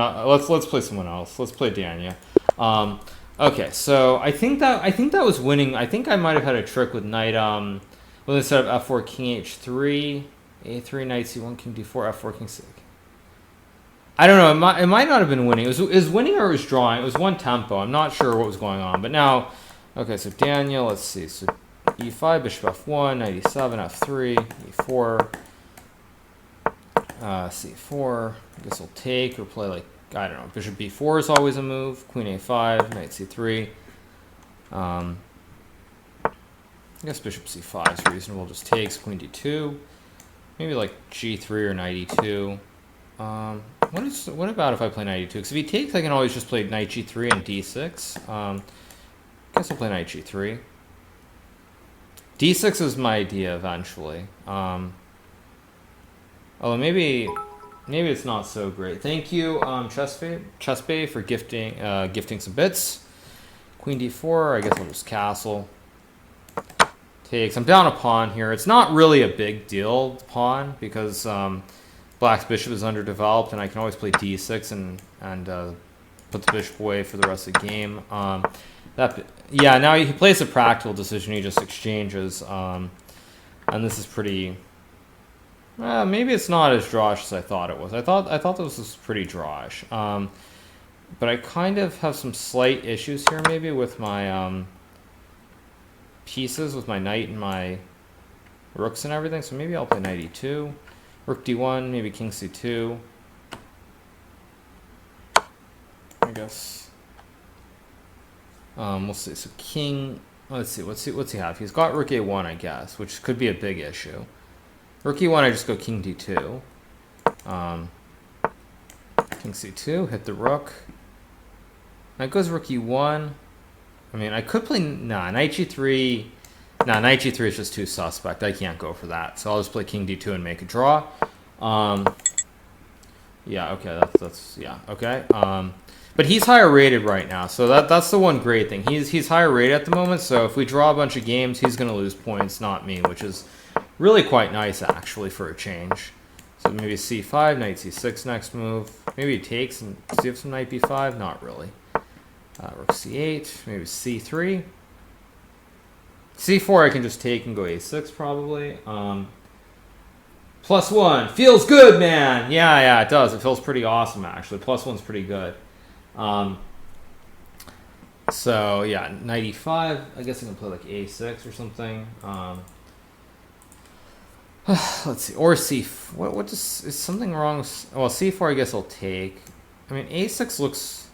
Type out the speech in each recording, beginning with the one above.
Let's play someone else. Let's play Danya. Okay, so I think that was winning. I think I might have had a trick with knight. When instead of f4, king h3, a3, knight c1, king d4, f4, king c. I don't know. It might not have been winning. It was winning or it was drawing. It was one tempo. I'm not sure what was going on. But now, okay. So Daniel, let's see. So e5, bishop f1, knight e7, f3, e4, c4. I guess I'll take or play like, I don't know. Bishop b4 is always a move. Queen a5, knight c3. I guess bishop c5 is reasonable. Just takes. Queen d2. Maybe like g3 or knight e2. What about if I play knight e2? Because if he takes, I can always just play knight g3 and d6. I guess I'll play knight g3. d6 is my idea eventually. Although maybe it's not so great. Thank you, Chessbay, for gifting some bits. Queen d4. I guess I'll just castle. Takes. I'm down a pawn here. It's not really a big deal, pawn, because Black's bishop is underdeveloped, and I can always play d6 and put the bishop away for the rest of the game. Yeah, now he plays a practical decision. He just exchanges, and this is pretty. Maybe it's not as drawish as I thought it was. I thought this was pretty drawish, but I kind of have some slight issues here, maybe with my pieces, with my knight and my rooks and everything. So maybe I'll play knight e2. Rook d1, maybe king c2. I guess. We'll see. So king. Let's see. What's he have? He's got rook a1, I guess, which could be a big issue. Rook e1, I just go king d2. King c2, hit the rook. That goes rook e1. I mean, I could play knight g3. Knight g3 is just too suspect. I can't go for that. So I'll just play king d2 and make a draw. Yeah, okay, that's yeah, okay. But he's higher rated right now, so that's the one great thing. He's higher rated at the moment, so if we draw a bunch of games, he's gonna lose points, not me, which is really quite nice actually for a change. So maybe c5, knight c6 next move. Maybe he takes and see if some knight b5. Not really. Rook c8, maybe c3. c4 I can just take and go a6 probably. +1 feels good, man. Yeah, it does. It feels pretty awesome actually. +1's pretty good. So yeah, knight e5. I guess I can play like a6 or something. Let's see, or c. What is something wrong with? Well, c4 I guess I'll take. I mean a6 looks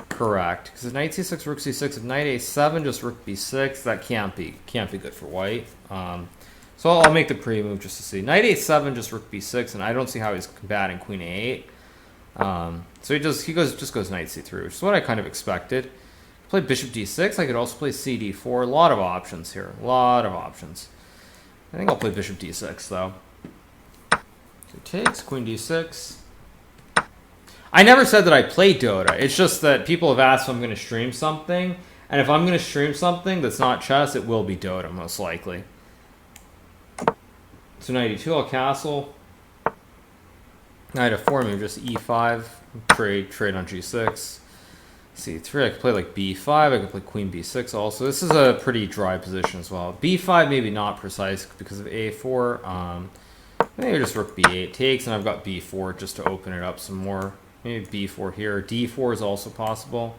correct because if knight c6, rook c6, if knight a7, just rook b6, that can't be good for white. So I'll make the pre-move just to see. Knight a7, just rook b6, and I don't see how he's combating queen a8. So he just goes knight c3, which is what I kind of expected. Play bishop d6. I could also play c d4. A lot of options here. A lot of options. I think I'll play bishop d6 though. So takes queen d6. I never said that I played Dota. It's just that people have asked if I'm going to stream something, and if I'm going to stream something that's not chess, it will be Dota most likely. So knight e2, I'll castle. Knight f4, maybe just e5. Trade on g6. c3, I could play like b5. I could play queen b6 also. This is a pretty dry position as well. b5 maybe not precise because of a4. Maybe just rook b8 takes, and I've got b4 just to open it up some more. Maybe b4 here. d4 is also possible.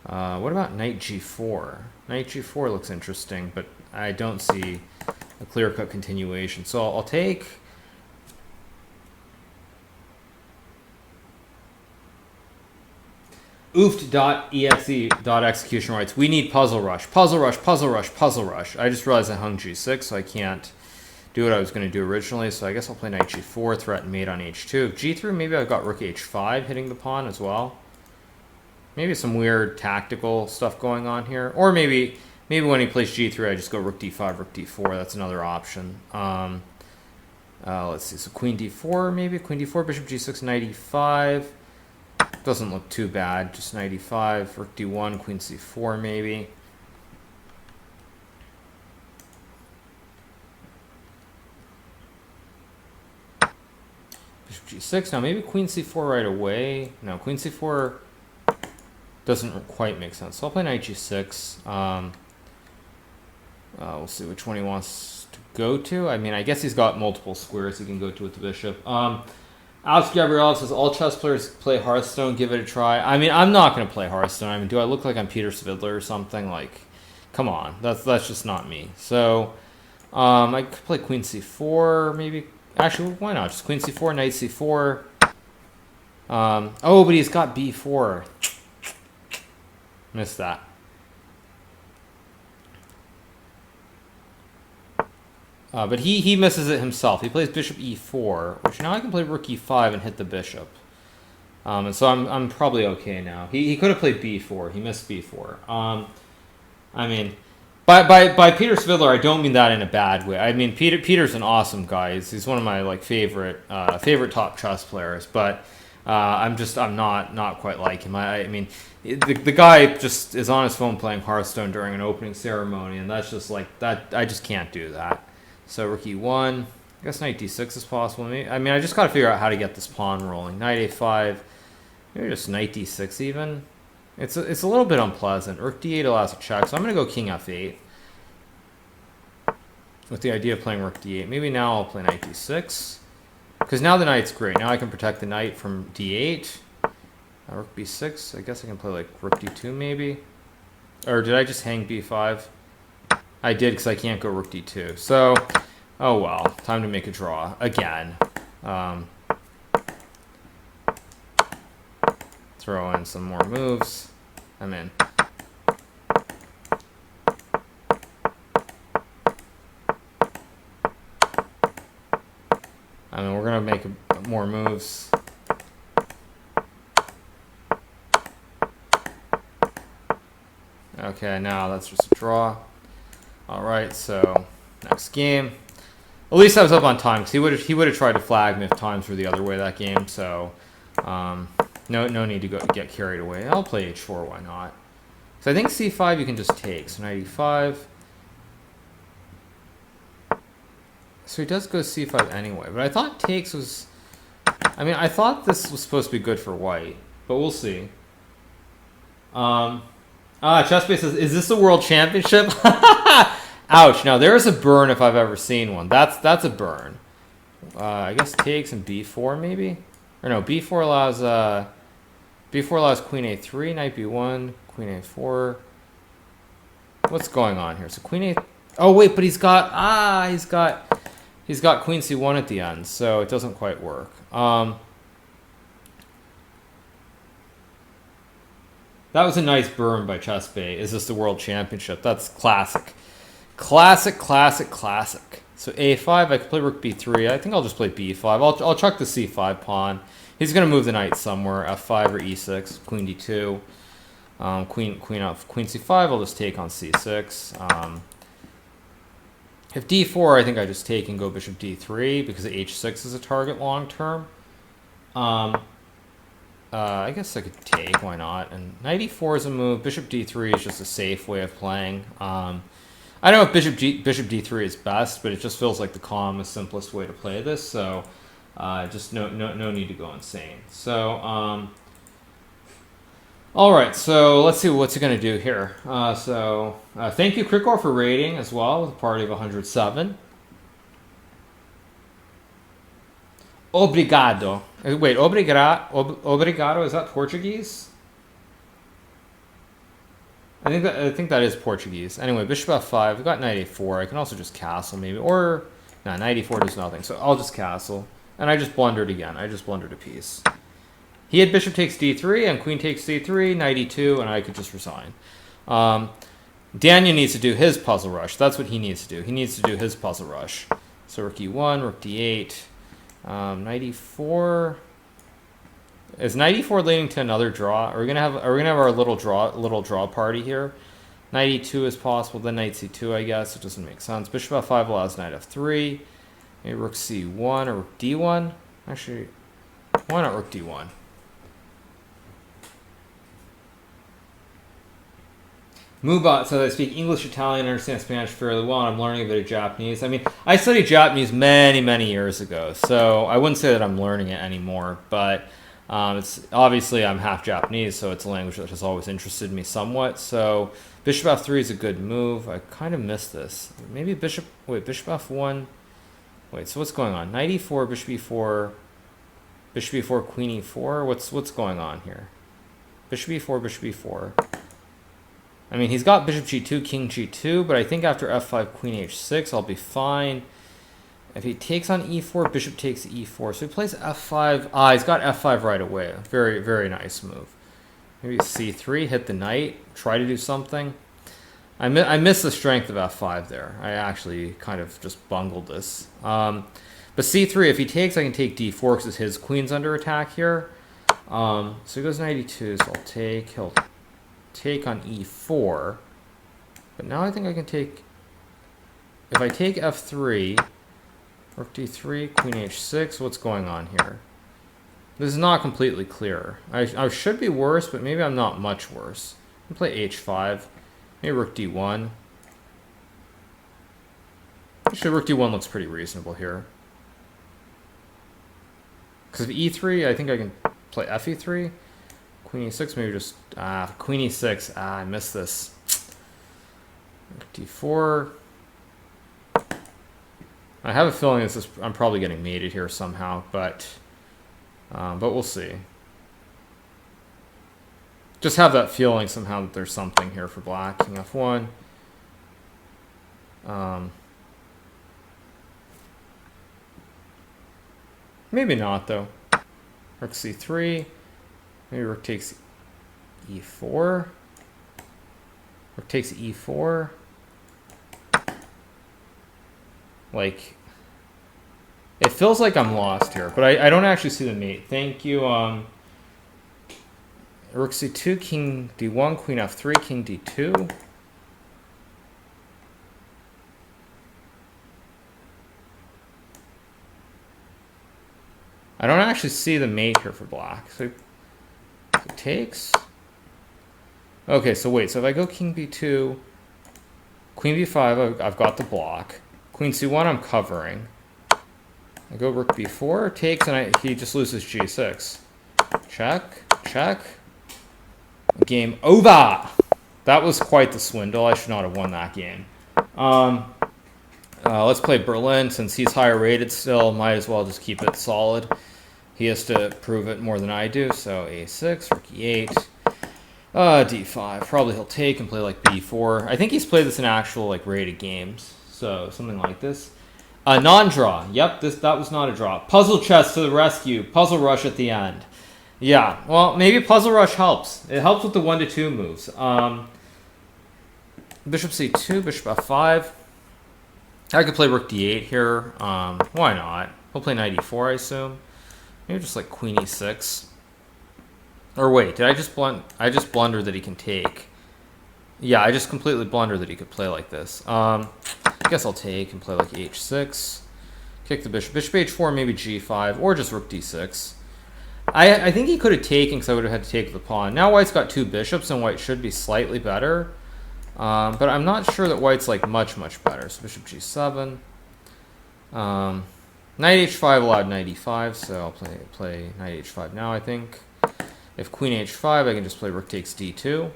What about knight g4? Knight g4 looks interesting, but I don't see a clear-cut continuation. So I'll take. Oofed.exe.execution writes, we need puzzle rush. Puzzle rush, puzzle rush, puzzle rush. I just realized I hung g6, so I can't do what I was going to do originally. So I guess I'll play knight g4, threaten mate on h2. g3, maybe I've got rook h5 hitting the pawn as well. Maybe some weird tactical stuff going on here. Or maybe when he plays g3, I just go rook d5, rook d4. That's another option. Let's see. So queen d4, maybe. Queen d4, bishop g6, knight e5. Doesn't look too bad. Just knight e5, rook d1, queen c4 maybe. Bishop g6. Now maybe queen c4 right away. No, queen c4 doesn't quite make sense. So I'll play knight g6. We'll see which one he wants to go to. I mean, I guess he's got multiple squares he can go to with the bishop. Alex Gabriel says, all chess players play Hearthstone, give it a try. I mean, I'm not going to play Hearthstone. I mean, do I look like I'm Peter Svidler or something? Like, come on. That's just not me. So, I could play queen c4, maybe. Actually, why not? Just queen c4, knight c4. Oh, but he's got b4. Missed that. But he misses it himself. He plays bishop e4, which now I can play rook e5 and hit the bishop. And so I'm probably okay now. He could have played b4. He missed b4. I mean, by Peter Svidler, I don't mean that in a bad way. I mean Peter's an awesome guy. He's one of my like favorite top chess players. But I'm not quite like him. I mean, the guy just is on his phone playing Hearthstone during an opening ceremony, and that's just like that. I just can't do that. So rook e1. I guess knight d6 is possible. I mean, I just got to figure out how to get this pawn rolling. Knight a5. Maybe just knight d6 even. It's a little bit unpleasant. Rook d8 allows a check, so I'm going to go king f8. With the idea of playing rook d8. Maybe now I'll play knight d6. Because now the knight's great. Now I can protect the knight from d8. Rook b6. I guess I can play like rook d2 maybe. Or did I just hang b5? I did because I can't go rook d2. So, oh well. Time to make a draw. Again. Throw in some more moves. I'm in. I mean, we're going to make more moves. Okay, now that's just a draw. Alright, so next game. At least I was up on time, because he would have tried to flag me if times were the other way that game, so no need to get carried away. I'll play h4, why not? So I think c5 you can just take, so knight e5. So he does go c5 anyway, but I thought takes was... I mean, I thought this was supposed to be good for white, but we'll see. Chessbase says, is this a world championship? Ouch. Now, there's a burn if I've ever seen one. That's a burn. I guess takes and b4 maybe? Or no, b4 allows queen a3, knight b1, queen a4. What's going on here? So queen a... Oh, wait, but he's got queen c1 at the end, so it doesn't quite work. That was a nice burn by Chessbase. Is this the world championship? That's classic. Classic. So a5, I could play rook b3. I think I'll just play b5. I'll chuck the c5 pawn. He's going to move the knight somewhere, f5 or e6, queen d2. Queen c5, I'll just take on c6. If d4, I think I just take and go bishop d3 because h6 is a target long term. I guess I could take, why not? And knight e4 is a move. Bishop d3 is just a safe way of playing. I don't know if bishop d3 is best, but it just feels like the calmest, simplest way to play this. So just no need to go insane. So all right, so let's see what's it going to do here. Thank you, Krikor, for rating as well with a party of 107. Obrigado. Wait, obrigado, is that Portuguese? I think that is Portuguese. Anyway, bishop f5. We've got knight a4. I can also just castle maybe. Or, no, knight e4 does nothing. So I'll just castle. And I just blundered again. I just blundered a piece. He had bishop takes d3 and queen takes c3, knight e2, and I could just resign. Daniel needs to do his puzzle rush. That's what he needs to do. He needs to do his puzzle rush. So rook e1, rook d8, knight e4. Is knight e4 leading to another draw? Are we gonna have our little draw party here? Knight e2 is possible. Then knight c2, I guess. It doesn't make sense. Bishop f5 allows knight f3. Maybe rook c1 or rook d1. Actually, why not rook d1? Mubot says, I speak English, Italian, and understand Spanish fairly well, and I'm learning a bit of Japanese. I mean, I studied Japanese many, many years ago, so I wouldn't say that I'm learning it anymore, but it's obviously I'm half Japanese, so it's a language that has always interested me somewhat. So bishop f3 is a good move. I kind of missed this. Maybe bishop f1. Wait, so what's going on? Knight e4, bishop e4, bishop e4, queen e4. What's going on here? Bishop e4, bishop e4. I mean, he's got bishop g2, king g2, but I think after f5, queen h6, I'll be fine. If he takes on e4, bishop takes e4. So he plays f5. Ah, he's got f5 right away. Very, very nice move. Maybe c3, hit the knight, try to do something. I miss the strength of f5 there. I actually kind of just bungled this. But c3, if he takes, I can take d4 because his queen's under attack here. So he goes knight e2, so I'll take. He'll take on e4. But now I think I can take... If I take f3, rook d3, queen h6, what's going on here? This is not completely clear. I should be worse, but maybe I'm not much worse. I can play h5. Maybe rook d1. Actually, rook d1 looks pretty reasonable here. Because of e3, I think I can play fe3. Queen e6, maybe just... queen e6. I missed this. Rook d4. I have a feeling this is... I'm probably getting mated here somehow, but we'll see. Just have that feeling somehow that there's something here for black. King f1. Maybe not, though. Rook c3. Maybe rook takes e4. Rook takes e4. Like, it feels like I'm lost here, but I don't actually see the mate. Thank you. Rook c2, king d1, queen f3, king d2. I don't actually see the mate here for black. So it takes. Okay, so wait. So if I go king b2, queen b5, I've got the block. Queen c1, I'm covering. I go rook b4, takes, and he just loses g6. Check, check. Game over. That was quite the swindle. I should not have won that game. Let's play Berlin. Since he's higher rated still, might as well just keep it solid. He has to prove it more than I do. So a6, rook e8, d5. Probably he'll take and play like b4. I think he's played this in actual like rated games. So something like this. Non-draw. Yep, that was not a draw. Puzzle chess to the rescue. Puzzle rush at the end. Yeah, well, maybe Puzzle Rush helps. It helps with the 1 to 2 moves. Bishop c2, bishop f5. I could play rook d8 here. Why not? We'll play knight e4, I assume. Maybe just like queen e6. Or wait, did I just blunder that he can take? Yeah, I just completely blundered that he could play like this. I guess I'll take and play like h6. Kick the bishop. Bishop h4, maybe g5, or just rook d6. I think he could have taken because I would have had to take the pawn. Now white's got 2 bishops and white should be slightly better. But I'm not sure that white's like much better. So bishop g7. Knight h5 allowed knight e5, so I'll play knight h5 now, I think. If queen h5, I can just play rook takes d2.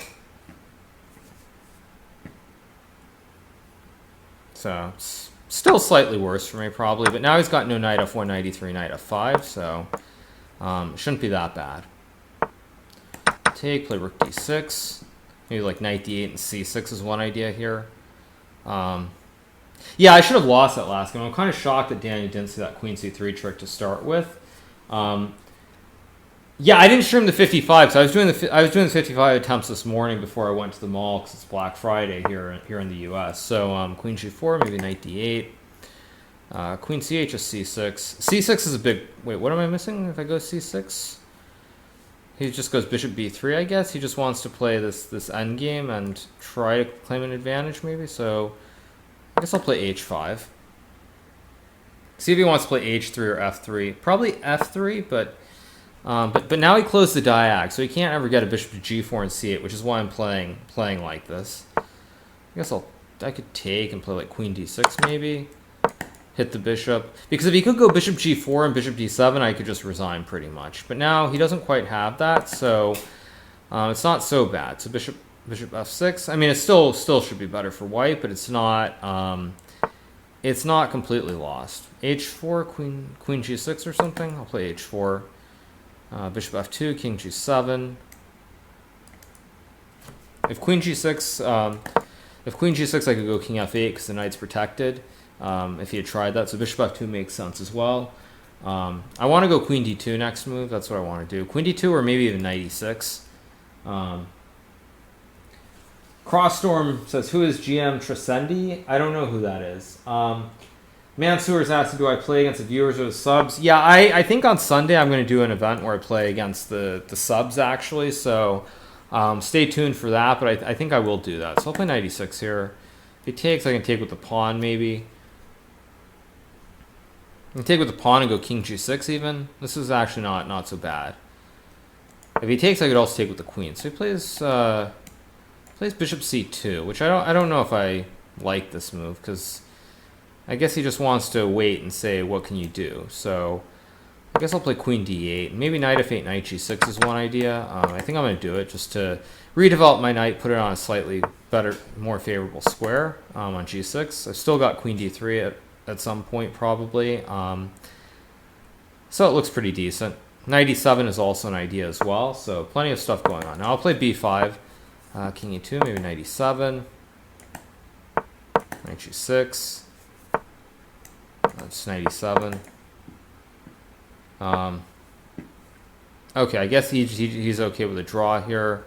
So it's still slightly worse for me probably, but now he's got no knight f1, knight e3, knight f5, so shouldn't be that bad. Take, play rook d6. Maybe like knight d8 and c6 is one idea here. Yeah, I should have lost that last game. I'm kind of shocked that Daniel didn't see that queen c3 trick to start with. Yeah, I didn't stream the 55, so I was doing the 55 attempts this morning before I went to the mall because it's Black Friday here in the U.S. So queen g4, maybe knight d8. Queen c8, just c6. c6 is a big... Wait, what am I missing if I go c6? He just goes bishop b3, I guess. He just wants to play this endgame and try to claim an advantage, maybe. So I guess I'll play h5. See if he wants to play h3 or f3. Probably f3, but now he closed the diag, so he can't ever get a bishop to g4 and c8, which is why I'm playing like this. guess I could take and play like queen d6 maybe. Hit the bishop. Because if he could go bishop g4 and bishop d7, I could just resign pretty much. But now he doesn't quite have that, so it's not so bad. So bishop f6. I mean, it still should be better for white, but it's not completely lost. h4, queen g6 or something. I'll play h4. Bishop f2, king g7. If queen g6, I could go king f8 because the knight's protected. If he had tried that, so bishop f2 makes sense as well. I want to go queen d2 next move. That's what I want to do. Queen d2 or maybe even knight e6. Crossstorm says, who is GM Trescendi? I don't know who that is. Mansoor's asking, do I play against the viewers or the subs? Yeah, I think on Sunday I'm going to do an event where I play against the subs, actually. So stay tuned for that, but I think I will do that. So I'll play knight e6 here. If he takes, I can take with the pawn, maybe. I can take with the pawn and go king g6 even. This is actually not so bad. If he takes, I could also take with the queen. So he plays bishop c2, which I don't know if I like this move, because I guess he just wants to wait and say, what can you do? So I guess I'll play queen d8. Maybe knight f8, knight g6 is one idea. I think I'm going to do it just to redevelop my knight, put it on a slightly better, more favorable square on g6. I've still got queen d3 at some point probably. So it looks pretty decent. Knight e7 is also an idea as well, so plenty of stuff going on. Now I'll play b5, king e2, maybe knight e7, knight g6, that's knight e7. Okay, I guess he's okay with a draw here.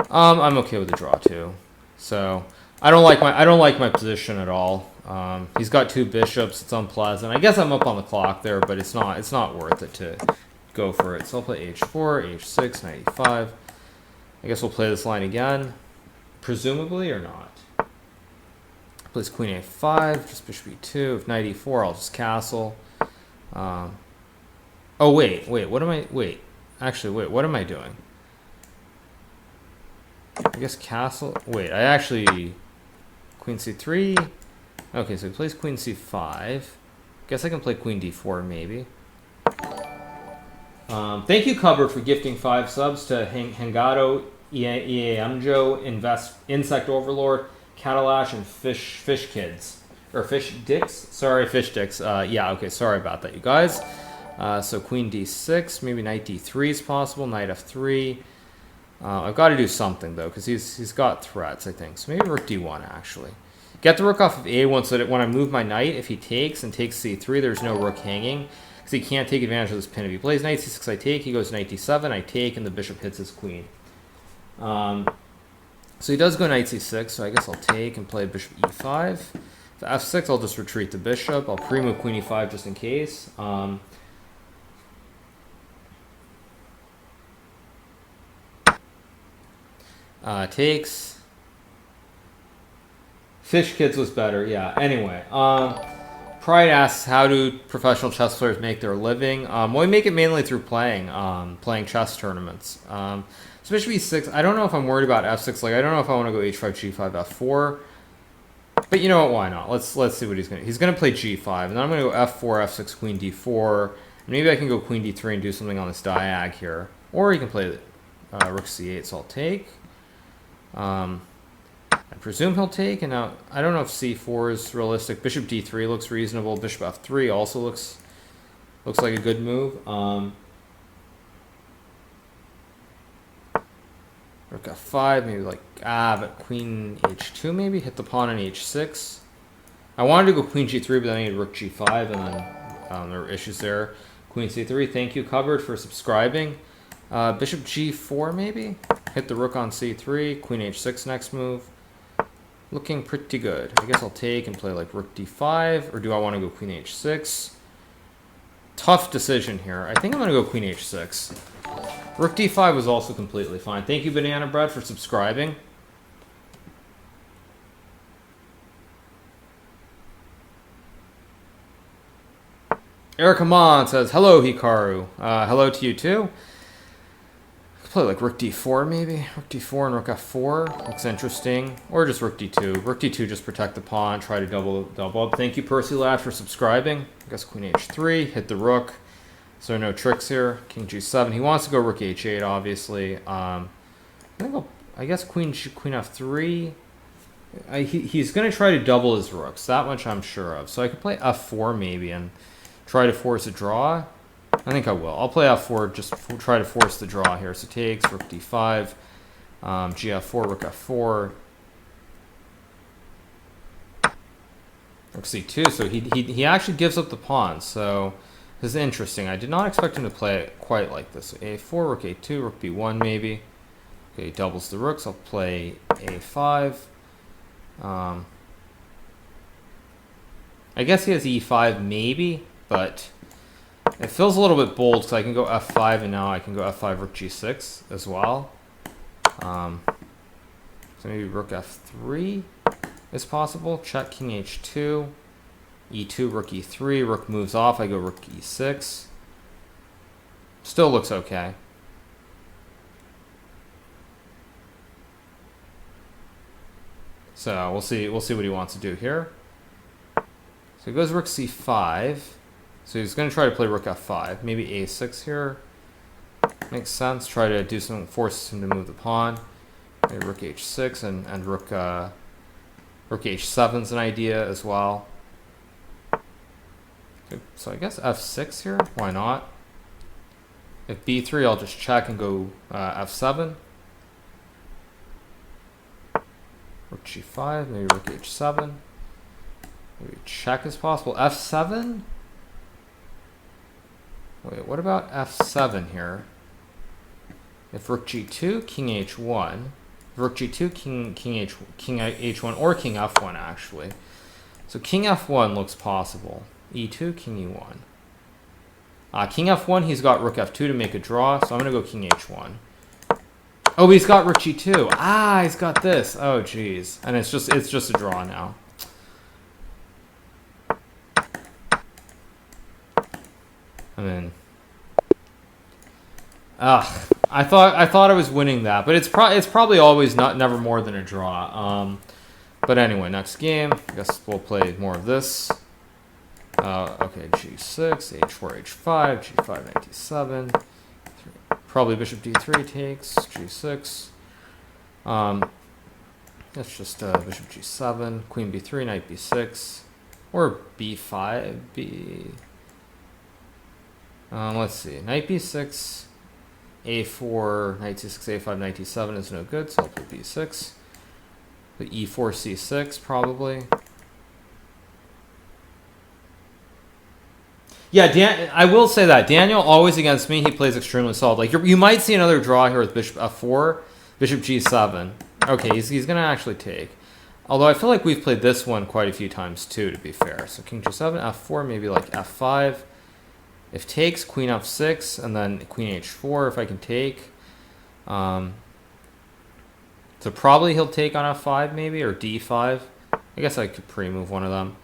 I'm okay with a draw too. So I don't like my position at all. He's got two bishops. It's unpleasant. I guess I'm up on the clock there, but it's not worth it to go for it. So I'll play h4, h6, knight e5. I guess we'll play this line again, presumably, or not. Plays queen a5, just bishop e2. If knight e4, I'll just castle. Oh wait, what am I? Actually, what am I doing? I guess castle. Wait, I actually queen c3. Okay, so he plays queen c5. Guess I can play queen d4 maybe. Thank you, Cupboard, for gifting 5 subs to Hikaru, Eamjo, Insect Overlord, Catalash, and Fish Kids. Or Fish Dicks? Sorry, Fish Dicks. Yeah, okay, sorry about that, you guys. So queen d6, maybe knight d3 is possible, knight f3. I've got to do something, though, because he's got threats, I think. So maybe rook d1, actually. Get the rook off of a1 so that when I move my knight, if he takes and takes c3, there's no rook hanging. Because he can't take advantage of this pin. If he plays knight c6, I take. He goes knight d7, I take, and the bishop hits his queen. So he does go knight c6, so I guess I'll take and play bishop e5. For f6, I'll just retreat the bishop. I'll pre-move queen e5 just in case. Takes. Fish Kids was better, yeah. Anyway, Pride asks, how do professional chess players make their living? Well, we make it mainly through playing chess tournaments. So bishop e6, I don't know if I'm worried about f6. Like, I don't know if I want to go h5, g5, f4. But you know what, why not? Let's see what he's going to do. He's going to play g5, and then I'm going to go f4, f6, queen d4. Maybe I can go queen d3 and do something on this diag here. Or he can play rook c8, so I'll take. I presume he'll take, and now I don't know if c4 is realistic. Bishop d3 looks reasonable. Bishop f3 also looks like a good move. Rook f5, maybe like but queen h2 maybe hit the pawn on h6. I wanted to go queen g3, but then I needed rook g5, and then there were issues there. Queen c3. Thank you, Cupboard, for subscribing. Bishop g4 maybe hit the rook on c3. Queen h6 next move. Looking pretty good. I guess I'll take and play like rook d5, or do I want to go queen h6? Tough decision here. I think I'm going to go queen h6. Rook d5 was also completely fine. Thank you, Banana Bread, for subscribing. Eric Amon says, hello, Hikaru. Hello to you too. play like rook d4 maybe. Rook d4 and rook f4 looks interesting. Or just rook d2. Rook d2 just protect the pawn, try to double up. Thank you Percy Lad for subscribing. I guess queen h3, hit the rook. So no tricks here. King g7. He wants to go rook h8 obviously. I guess queen f3. He's going to try to double his rooks. That much I'm sure of. So I could play f4 maybe and try to force a draw. I think I will. I'll play f4, just try to force the draw here. So takes, rook d5, gf4, rook f4, rook c2. So he actually gives up the pawn. So this is interesting. I did not expect him to play it quite like this. So a4, rook a2, rook b1 maybe. Okay, he doubles the rooks. I'll play a5. I guess he has e5 maybe, but it feels a little bit bold because I can go f5 and now I can go f5 rook g6 as well. So maybe rook f3 is possible. Check king h2, e2, rook e3, rook moves off, I go rook e6. Still looks okay. So we'll see what he wants to do here. So he goes rook c5. So he's going to try to play rook f5, maybe a6 here. Makes sense. Try to do something, force him to move the pawn. Maybe rook h6 and rook h7 is an idea as well. Okay, so I guess f6 here. Why not? If b3, I'll just check and go f7. Rook g5, maybe rook h7. Maybe check is possible. f7? Wait, what about f7 here? If rook g2, king h1, rook g2, king h1, or king f1 actually. So king f1 looks possible. e2, king e1. King f1, he's got rook f2 to make a draw, so I'm going to go king h1. Oh, but he's got rook g2. He's got this. Oh, jeez. And it's just a draw now. I mean, I thought I was winning that, but it's probably always never more than a draw. But anyway, next game, I guess we'll play more of this. Okay, g6, h4, h5, g5, knight d7. Probably bishop d3 takes, g6. That's just bishop g7, queen b3, knight b6, or b5, let's see, knight b6, a4, knight c6, a5, knight d7 is no good, so I'll play b6. The e4, c6 probably. Yeah, I will say that Daniel always against me. He plays extremely solid. Like you might see another draw here with bishop f4, bishop g7. Okay, he's gonna actually take. Although I feel like we've played this one quite a few times too, to be fair. So king g7, f4, maybe like f5. If takes, queen f6, and then queen h4 if I can take. So probably he'll take on f5 maybe, or d5. I guess I could pre-move one of them.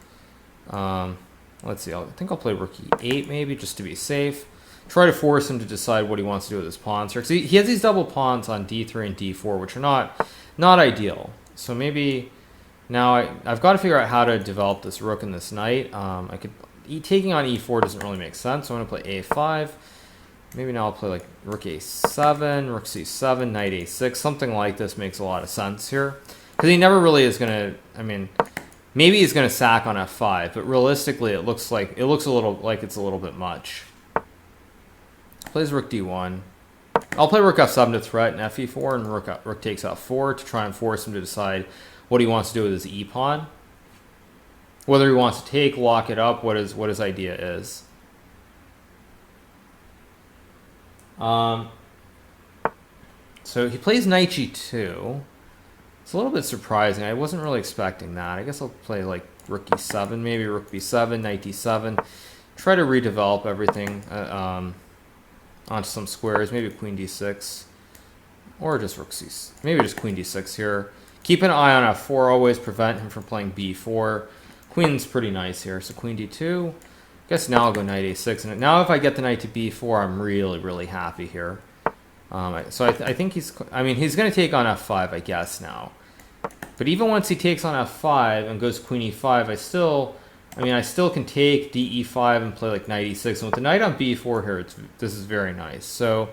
Let's see, I think I'll play rook e8 maybe, just to be safe. Try to force him to decide what he wants to do with his pawns here. Because he has these double pawns on d3 and d4, which are not ideal. So maybe now I've got to figure out how to develop this rook and this knight. Taking on e4 doesn't really make sense, so I'm going to play a5. Maybe now I'll play like rook a7, rook c7, knight a6. Something like this makes a lot of sense here. Because he never really is going to, I mean, maybe he's going to sack on f5, but realistically it looks a little like it's a little bit much. Plays rook d1. I'll play rook f7 to threaten fe4, and rook takes f4 to try and force him to decide what he wants to do with his e-pawn. Whether he wants to take, lock it up, what his idea is. So he plays knight g2. It's a little bit surprising. I wasn't really expecting that. I guess I'll play like rook e7, maybe rook b7, knight d7. Try to redevelop everything onto some squares. Maybe queen d6, or just rook c. Maybe just queen d6 here. Keep an eye on f4. Always prevent him from playing b4. Queen's pretty nice here. So queen d2. I guess now I'll go knight a6. And now if I get the knight to b4, I'm really, really happy here. So I think he's, I mean, he's going to take on f5, I guess, now. But even once he takes on f5 and goes queen e5, I still can take de5 and play like knight e6. And with the knight on b4 here, this is very nice. So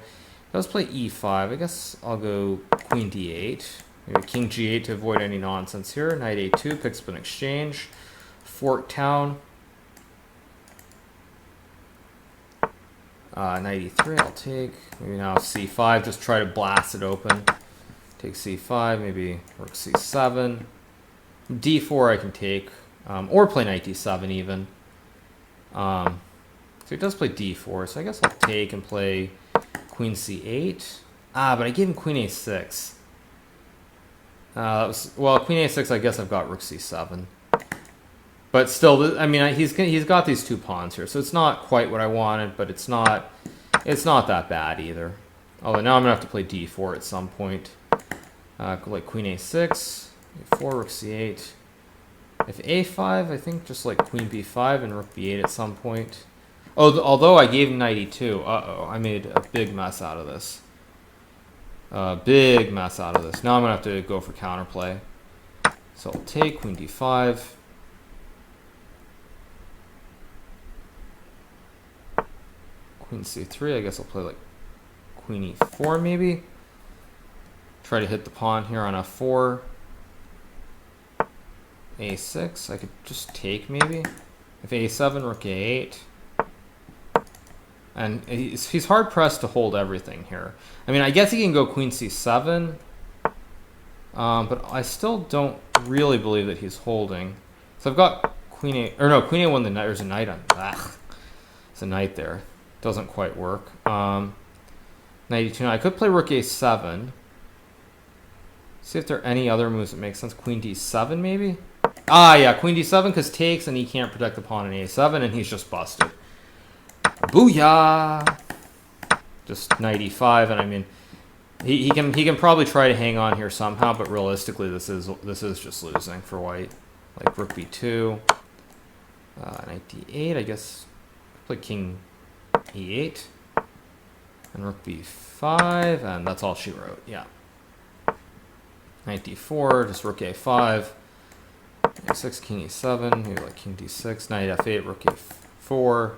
let's play e5. I guess I'll go queen d8. Maybe king g8 to avoid any nonsense here. Knight a2 picks up an exchange. Fork town. Knight e3 I'll take. Maybe now c5, just try to blast it open. Take c5, maybe rook c7. d4 I can take, or play knight d7 even. So he does play d4, so I guess I'll take and play queen c8. But I gave him queen a6. Well, queen a6, I guess I've got rook c7. But still, I mean, he's got these two pawns here, so it's not quite what I wanted, but it's not that bad either. Although now I'm gonna have to play d4 at some point. Like queen a6, a4, rook c8. If a5, I think just like queen b5 and rook b8 at some point. Oh, although I gave him knight e2. Uh-oh, I made a big mess out of this. Big mess out of this. Now I'm gonna have to go for counterplay. So I'll take queen d5. Queen c3, I guess I'll play like queen e4 maybe. Try to hit the pawn here on f4. a6, I could just take maybe. If a7, rook a8. And he's hard pressed to hold everything here. I mean, I guess he can go queen c7. But I still don't really believe that he's holding. So I've got queen a, or no, queen a1, there's a knight on. It's a knight there. Doesn't quite work. Knight e2. Now I could play rook a7. See if there are any other moves that make sense. Queen d7 maybe? Yeah, queen d7 because takes and he can't protect the pawn in a7 and he's just busted. Booyah! Just knight e5, and I mean, he can probably try to hang on here somehow, but realistically this is just losing for white. Like rook b2, knight d8. I guess play king e8 and rook b5, and that's all she wrote. Yeah. Knight d4, just rook a5, a6, king e7, maybe like king d6, knight f8, rook a4,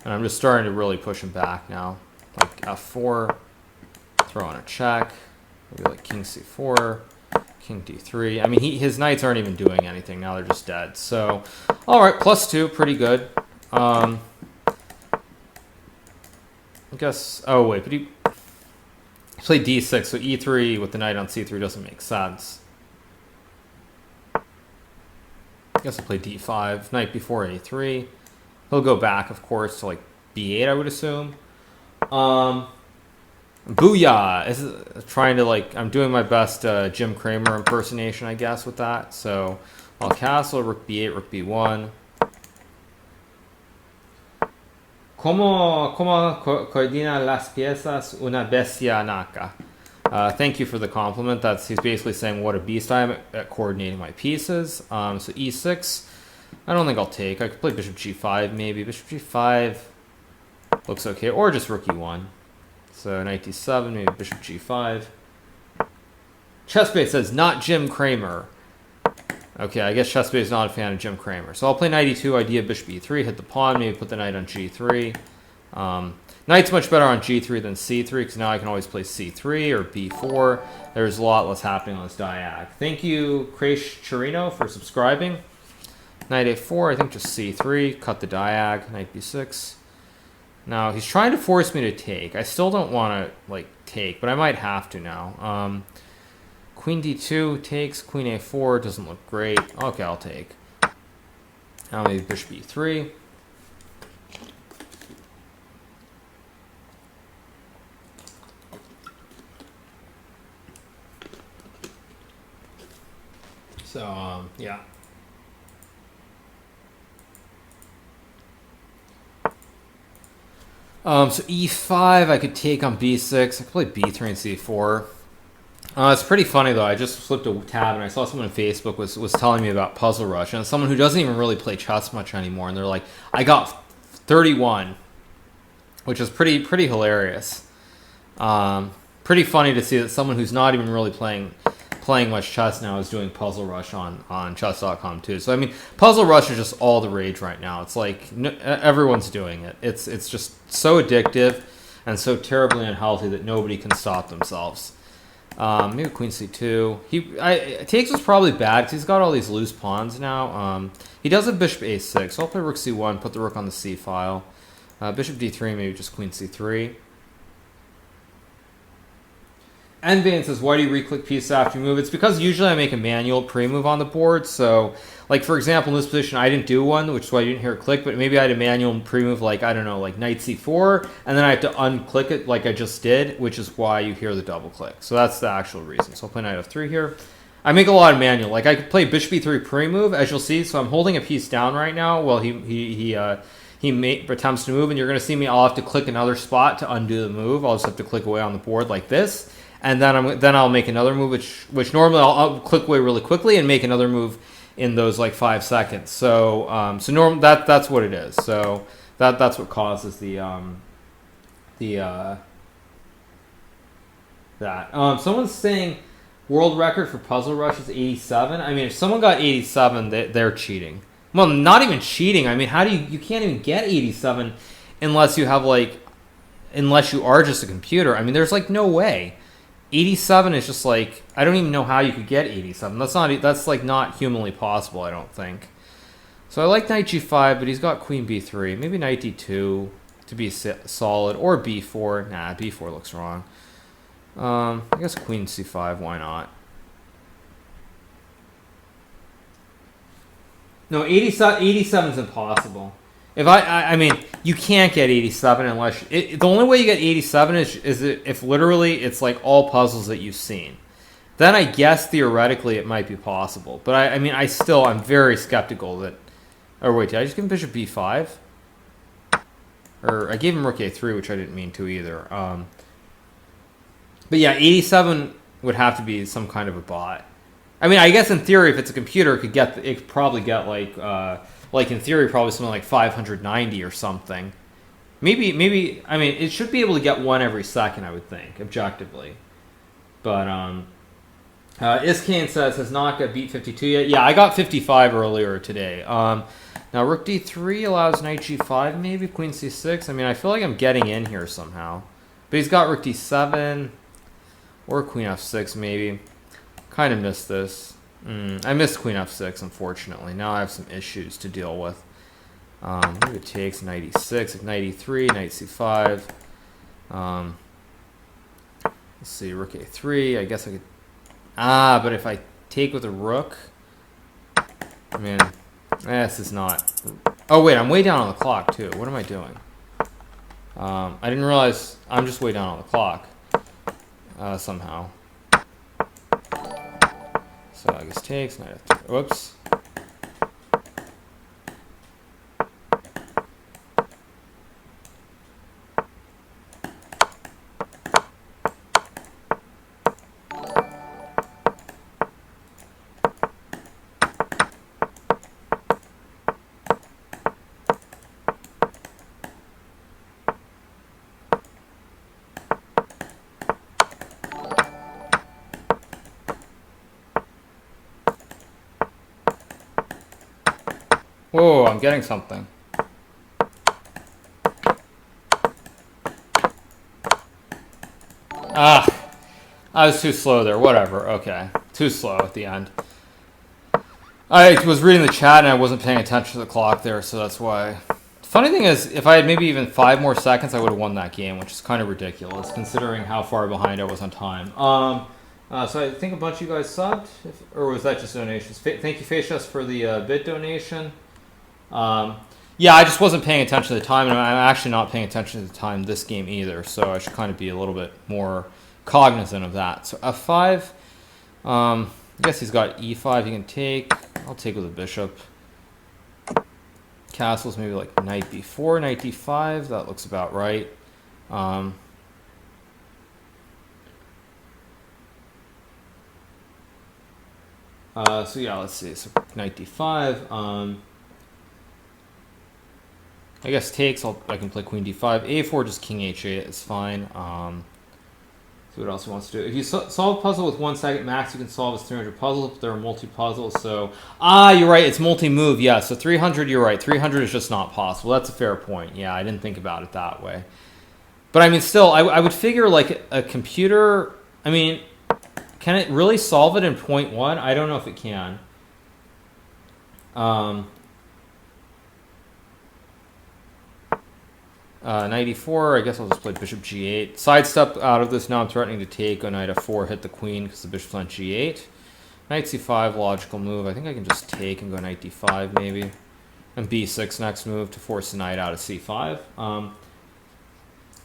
and I'm just starting to really push him back now. Like f4, throw on a check, maybe like king c4, king d3. I mean, his knights aren't even doing anything now; they're just dead. So, all right, +2, pretty good. I guess. Oh wait, but he played d6, so e3 with the knight on c3 doesn't make sense. I guess I'll play d5, knight before a3. He'll go back, of course, to like b8, I would assume. Booyah! This is trying to like, I'm doing my best Jim Cramer impersonation, I guess, with that. So I'll castle, rook b8, rook b1. Como coordina las piezas una bestia naca? Thank you for the compliment. He's basically saying what a beast I am at coordinating my pieces. So e6, I don't think I'll take. I could play bishop g5 maybe. Bishop g5 looks okay, or just rook e1. So knight d7, maybe bishop g5. Chessbase says not Jim Cramer. Okay, I guess Chessbase is not a fan of Jim Cramer. So I'll play knight e2, idea bishop e3, hit the pawn, maybe put the knight on g3. Knight's much better on g3 than c3, because now I can always play c3 or b4. There's a lot less happening on this diag. Thank you, Crash Chirino, for subscribing. Knight a4, I think just c3, cut the diag, knight b6. Now, he's trying to force me to take. I still don't want to, like, take, but I might have to now. Queen d2 takes, queen a4 doesn't look great. Okay, I'll take. Now maybe bishop e3. So, yeah. So e5, I could take on b6. I could play b3 and c4. It's pretty funny though. I just flipped a tab and I saw someone on Facebook was telling me about Puzzle Rush, and someone who doesn't even really play chess much anymore, and they're like, I got 31, which is pretty hilarious. Pretty funny to see that someone who's not even really playing much chess now is doing Puzzle Rush on chess.com too. So I mean, Puzzle Rush is just all the rage right now. It's like everyone's doing it. It's just so addictive and so terribly unhealthy that nobody can stop themselves. Maybe Queen C2. Takes was probably bad because he's got all these loose pawns now. He does have Bishop A6, so I'll play Rook C1, put the Rook on the C file. Bishop D3, maybe just Queen C3. Nbane says, why do you re-click pieces after you move? It's because usually I make a manual pre-move on the board. So, like, for example, in this position, I didn't do one, which is why you didn't hear it click, but maybe I had a manual pre-move, like, I don't know, like Knight C4, and then I have to unclick it like I just did, which is why you hear the double click. So that's the actual reason. So I'll play Knight F3 here. I make a lot of manual. Like, I could play Bishop E3 pre-move, as you'll see. So I'm holding a piece down right now while he attempts to move, and you're going to see me, I'll have to click another spot to undo the move. I'll just have to click away on the board like this. And then I'll make another move, which normally I'll click away really quickly and make another move in those like 5 seconds. So that's what it is. So that's what causes that. Someone's saying world record for Puzzle Rush is 87. I mean, if someone got 87, they're cheating. Well, not even cheating. I mean, how do you can't even get 87 unless you have unless you are just a computer. I mean, there's like no way. 87 is just like, I don't even know how you could get 87. That's like not humanly possible, I don't think. So I like Knight G5, but he's got Queen B3. Maybe Knight D2 to be solid, or B4. Nah, B4 looks wrong. I guess Queen C5, why not? No, 87 is impossible. I mean, you can't get 87 unless the only way you get 87 is if literally it's like all puzzles that you've seen. Then I guess theoretically it might be possible, but I mean, I'm very skeptical that. Or wait, did I just give him Bishop B5? Or I gave him Rook A3, which I didn't mean to either. But yeah, 87 would have to be some kind of a bot. I mean, I guess in theory, if it's a computer, it could probably get like in theory, probably something like 590 or something. Maybe. I mean, it should be able to get one every second, I would think, objectively. But Iskane says has not got beat 52 yet. Yeah, I got 55 earlier today. Now Rook D3 allows Knight G5, maybe Queen C6. I mean, I feel like I'm getting in here somehow. But he's got Rook D7 or Queen F6, maybe. Kind of missed this. I missed Queen F6, unfortunately. Now I have some issues to deal with. Maybe it takes Knight E6, like Knight E3, Knight C5. Let's see, Rook A3. I guess I could... but if I take with a Rook... I mean, this is not... Oh, wait, I'm way down on the clock, too. What am I doing? I didn't realize I'm just way down on the clock. Somehow. So I guess takes, Knight F3. Whoops. Whoa, I'm getting something. I was too slow there. Whatever. Okay. Too slow at the end. I was reading the chat and I wasn't paying attention to the clock there, so that's why. Funny thing is, if I had maybe even 5 more seconds, I would have won that game, which is kind of ridiculous, considering how far behind I was on time. So I think a bunch of you guys subbed, or was that just donations? Thank you, Facius, for the bit donation. Yeah, I just wasn't paying attention to the time, and I'm actually not paying attention to the time this game either, so I should kind of be a little bit more cognizant of that. So F5, I guess he's got E5 he can take. I'll take with a bishop. Castles, maybe like Knight B4, Knight D5, that looks about right. So yeah, let's see, so Knight D5, I guess takes, I can play Queen D5. A4, just King H8 is fine. See what else he wants to do. If you solve a puzzle with 1 second, max you can solve is 300 puzzles. But there are multi-puzzles, so... you're right. It's multi-move. Yeah, so 300, you're right. 300 is just not possible. That's a fair point. Yeah, I didn't think about it that way. But, I mean, still, I would figure, like, a computer... I mean, can it really solve it in 0.1? I don't know if it can. 94, I guess I'll just play bishop g8. Sidestep out of this. Now I'm threatening to take on knight f4, hit the queen because the bishop's on g8. Knight c5, logical move. I think I can just take and go knight d5 maybe. And b6 next move to force the knight out of c5.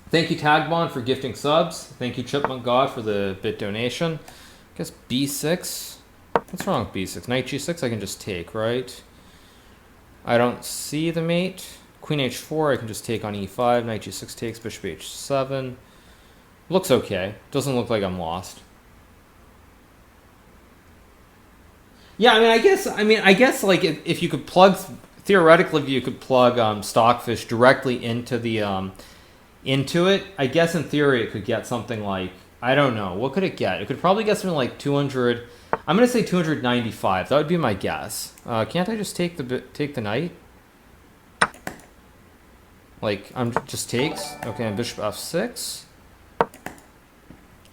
Thank you, Tagbon, for gifting subs. Thank you, Chipmunk God, for the bit donation. I guess b6. What's wrong with b6? Knight g6 I can just take, right? I don't see the mate. Queen h4, I can just take on e5. Knight g6 takes, bishop h7. Looks okay. Doesn't look like I'm lost. Yeah, I guess like if you could plug, theoretically, if you could plug Stockfish directly into the into it, I guess in theory it could get something like, I don't know, what could it get? It could probably get something like 200. I'm gonna say 295. That would be my guess. Can't I just take the knight? Like, just takes. Okay, and bishop f6.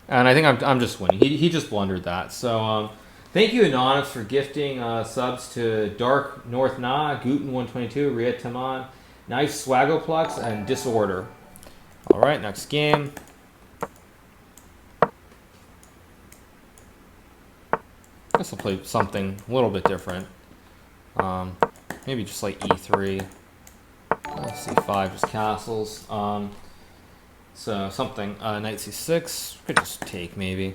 And I think I'm just winning. He just blundered that. So, thank you, Anonymous, for gifting subs to Dark North Na, Guten 122, Riyad Taman, Nice Swagoplex, and Disorder. All right, next game. I guess I'll play something a little bit different. Maybe just like e3. c5, just castles. So something. Knight c6. Could just take maybe.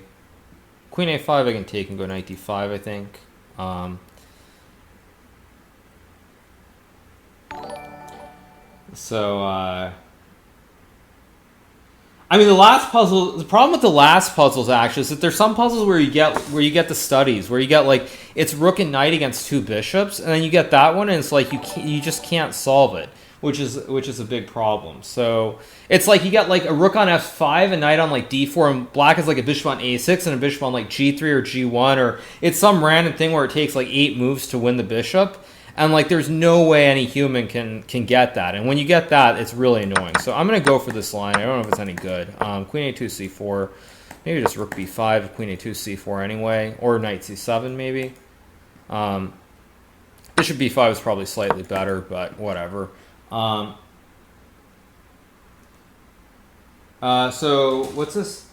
Queen a5 I can take and go knight d5, I think. I mean, the last puzzle. The problem with the last puzzles actually is that there's some puzzles where you get the studies, where you get like it's rook and knight against two bishops, and then you get that one, and it's like you just can't solve it, which is a big problem. So it's like you get like a rook on f5, a knight on like d4, and black is like a bishop on a6 and a bishop on like g3 or g1, or it's some random thing where it takes like 8 moves to win the bishop. And like, there's no way any human can get that. And when you get that, it's really annoying. So I'm going to go for this line. I don't know if it's any good. Queen a2, c4. Maybe just rook b5, queen a2, c4 anyway. Or knight c7 maybe. Bishop b5 is probably slightly better, but whatever. So what's this?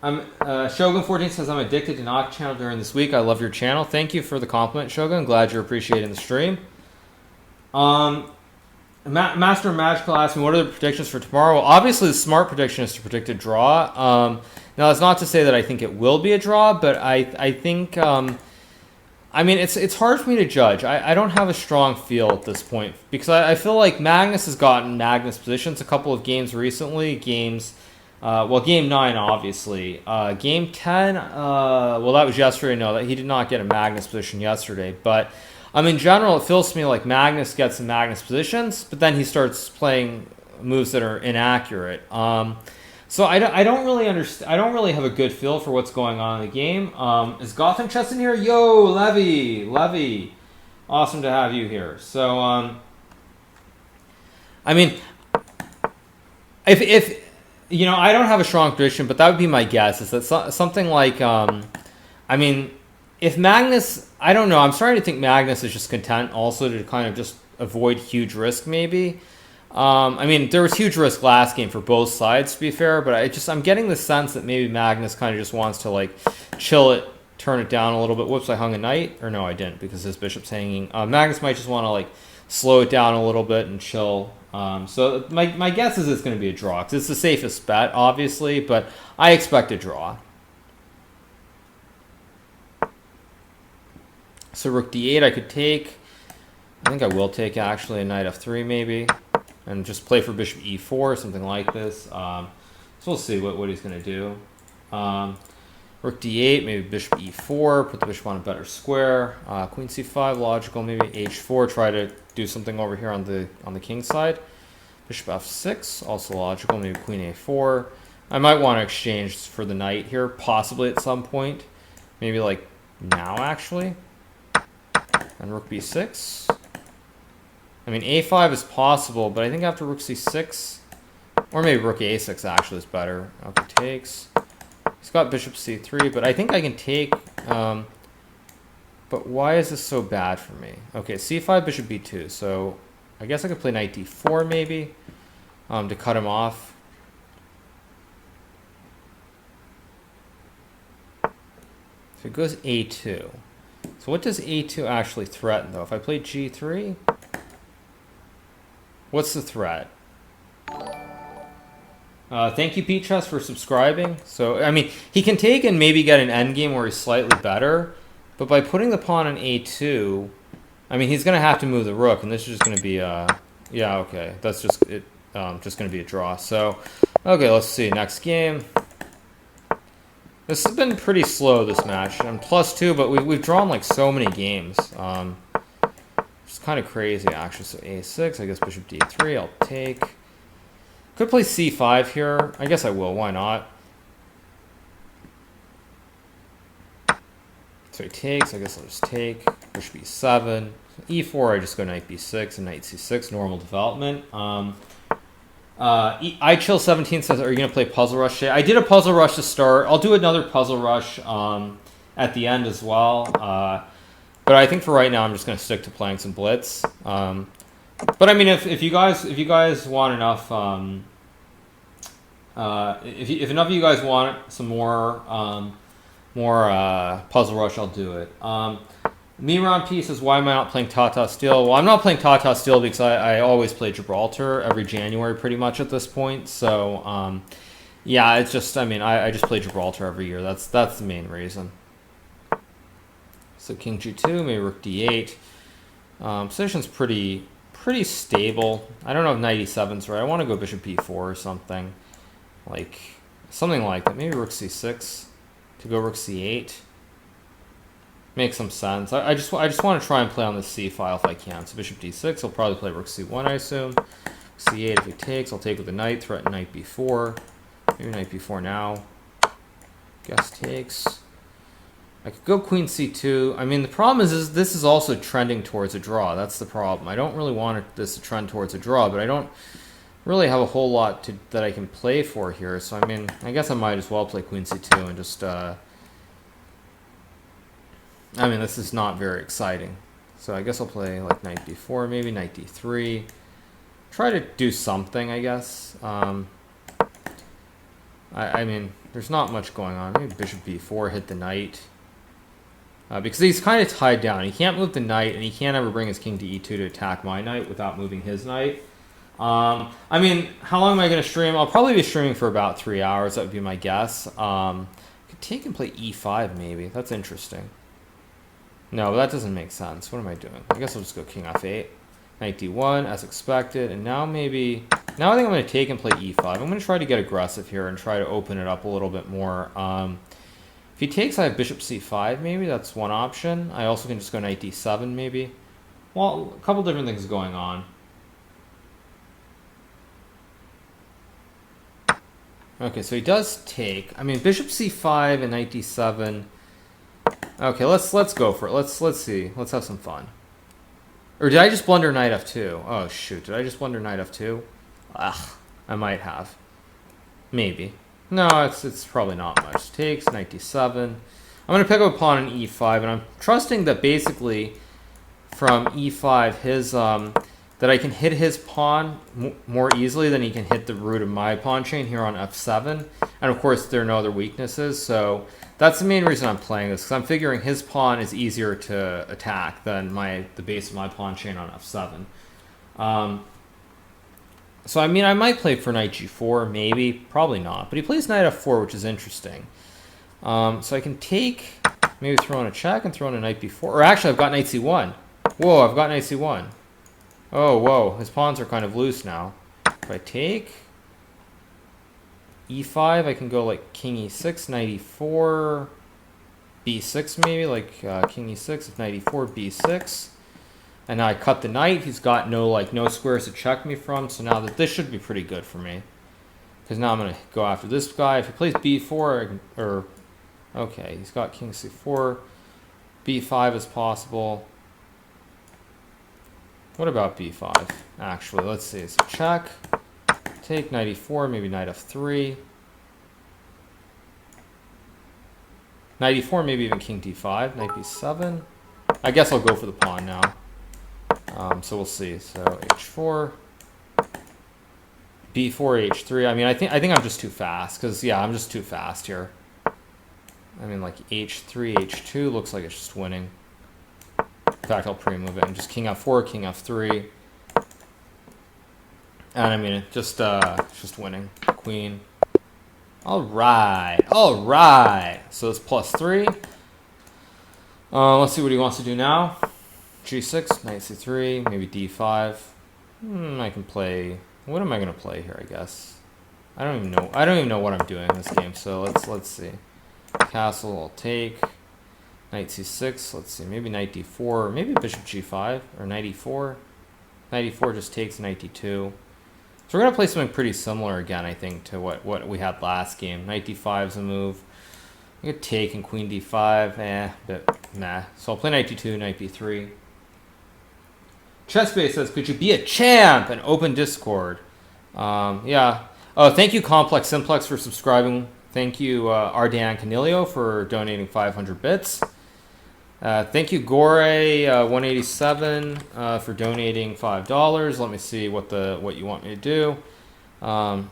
Shogun14 says, I'm addicted to Knock channel during this week. I love your channel. Thank you for the compliment, Shogun. Glad you're appreciating the stream. Master Magical asked me, what are the predictions for tomorrow? Well, obviously, the smart prediction is to predict a draw. Now, that's not to say that I think it will be a draw, but I think... I mean, it's hard for me to judge. I don't have a strong feel at this point, because I feel like Magnus has gotten Magnus positions a couple of games recently. Well, game 9, obviously. Game 10, well, that was yesterday. No, that he did not get a Magnus position yesterday. But, in general, it feels to me like Magnus gets some Magnus positions, but then he starts playing moves that are inaccurate. So I don't really understand. I don't really have a good feel for what's going on in the game. Is Gotham Chess in here? Yo, Levy, awesome to have you here. So, I mean, if you know, I don't have a strong prediction, but that would be my guess. Is that something like, I mean, if Magnus, I don't know. I'm starting to think Magnus is just content also to kind of just avoid huge risk, maybe. I mean, there was huge risk last game for both sides, to be fair, but I'm getting the sense that maybe Magnus kind of just wants to like chill it, turn it down a little bit. Whoops, I hung a knight, or no, I didn't because his bishop's hanging. Magnus might just want to like slow it down a little bit and chill. So my guess is it's going to be a draw, because it's the safest bet, obviously, but I expect a draw. So rook d8 I could take. I think I will take, actually, a knight f3 maybe, and just play for bishop e4, something like this. So we'll see what he's going to do. Rook d8, maybe bishop e4, put the bishop on a better square. Queen c5, logical, maybe h4, try to do something over here on the king side. Bishop f6, also logical, maybe queen a4. I might want to exchange for the knight here, possibly at some point. Maybe like now, actually. And rook b6. I mean, a5 is possible, but I think after rook c6, or maybe rook a6 actually is better. Okay, takes. He's got bishop c3, but I think I can take. But why is this so bad for me? Okay, c5, bishop b2. So I guess I could play knight d4 maybe to cut him off. So it goes a2. So what does a2 actually threaten, though? If I play g3, what's the threat? Thank you, Pete Chess, for subscribing. So, I mean, he can take and maybe get an endgame where he's slightly better. But by putting the pawn on a2, I mean, he's going to have to move the rook. And this is just going to be, yeah, okay. That's just going to be a draw. So, okay, let's see. Next game. This has been pretty slow, this match. I'm +2, but we've drawn, like, so many games. It's kind of crazy, actually. So a6, I guess bishop d3, I'll take. Could play c5 here. I guess I will. Why not? So he takes. I guess I'll just take. Bishop b7. e4, I just go knight b6 and knight c6. Normal development. iChill17 says, are you going to play Puzzle Rush today? I did a Puzzle Rush to start. I'll do another Puzzle Rush at the end as well. But I think for right now, I'm just going to stick to playing some Blitz. But I mean, if you guys want enough, if enough of you guys want some more Puzzle Rush, I'll do it. Miran P says, why am I not playing Tata Steel? Well, I'm not playing Tata Steel because I always play Gibraltar every January pretty much at this point. So yeah, it's just, I mean, I just play Gibraltar every year. That's the main reason. So King G2, maybe Rook D8. Position's pretty stable. I don't know if knight e7's right. I want to go bishop b4 or something like that. Maybe rook c6 to go rook c8. Makes some sense. I just want to try and play on the c file if I can. So bishop d6. I'll probably play rook c1, I assume. c8 if he takes. I'll take with the knight. Threaten knight b4. Maybe knight b4 now. Guess takes. I could go queen c2. I mean, the problem is this is also trending towards a draw. That's the problem. I don't really want this to trend towards a draw, but I don't really have a whole lot that I can play for here. So, I mean, I guess I might as well play queen c2 and just... I mean, this is not very exciting. So I guess I'll play like knight b4, maybe knight d3. Try to do something, I guess. I mean, there's not much going on. Maybe bishop b4, hit the knight. Because he's kind of tied down. He can't move the knight, and he can't ever bring his king to e2 to attack my knight without moving his knight. I mean, how long am I going to stream? I'll probably be streaming for about 3 hours. That would be my guess. I could take and play e5 maybe. That's interesting. No, but that doesn't make sense. What am I doing? I guess I'll just go king f8. Knight d1, as expected. And now maybe... Now I think I'm going to take and play e5. I'm going to try to get aggressive here and try to open it up a little bit more. If he takes, I have bishop c5 maybe. That's one option. I also can just go knight d7 maybe. Well, a couple different things going on. Okay, so he does take. I mean, bishop c5 and knight d7. Okay, let's go for it. Let's see. Let's have some fun. Or did I just blunder knight f2? Oh shoot, did I just blunder knight f2? Ugh, I might have. Maybe. No, it's probably not much. Takes, knight d7. I'm going to pick up a pawn on e5, and I'm trusting that basically from e5 his that I can hit his pawn more easily than he can hit the root of my pawn chain here on f7. And of course, there are no other weaknesses, so that's the main reason I'm playing this, because I'm figuring his pawn is easier to attack than the base of my pawn chain on f7. So, I mean, I might play for knight g4, maybe. Probably not. But he plays knight f4, which is interesting. So I can take, maybe throw in a check and throw in a knight b4. Or actually, I've got knight c1. Whoa, I've got knight c1. Oh, whoa. His pawns are kind of loose now. If I take e5, I can go like king e6, knight e4, b6 maybe. Like king e6, if knight e4, b6. And now I cut the knight. He's got no squares to check me from. So now this should be pretty good for me. Because now I'm going to go after this guy. If he plays b4, okay, he's got king c4. b5 is possible. What about b5? Actually, let's see. It's a check. Take knight e4, maybe knight f3. Knight e4, maybe even king d5. Knight b7. I guess I'll go for the pawn now. So we'll see. So h4. b4, h3. I mean, I think I'm just too fast. Because, yeah, I'm just too fast here. I mean, like h3, h2 looks like it's just winning. In fact, I'll pre-move it. And just king f4, king f3. And I mean, it's just winning. Queen. All right. All right. So it's +3. Let's see what he wants to do now. g6, knight c3, maybe d5. I can play. What am I going to play here, I guess? I don't even know. I don't even know what I'm doing in this game. So let's see. Castle, I'll take. Knight c6, let's see. Maybe knight d4, maybe bishop g5 or knight e4. Knight e4 just takes knight d2. So we're going to play something pretty similar again, I think, to what we had last game. Knight d5 is a move. I could take and queen d5, but nah. So I'll play knight d2, knight b3. Chessbase says, could you be a champ and open Discord? Yeah. Oh, thank you, Complex Simplex, for subscribing. Thank you, Ardan Canilio, for donating 500 bits. Thank you, Gore187, for donating $5. Let me see what you want me to do. 1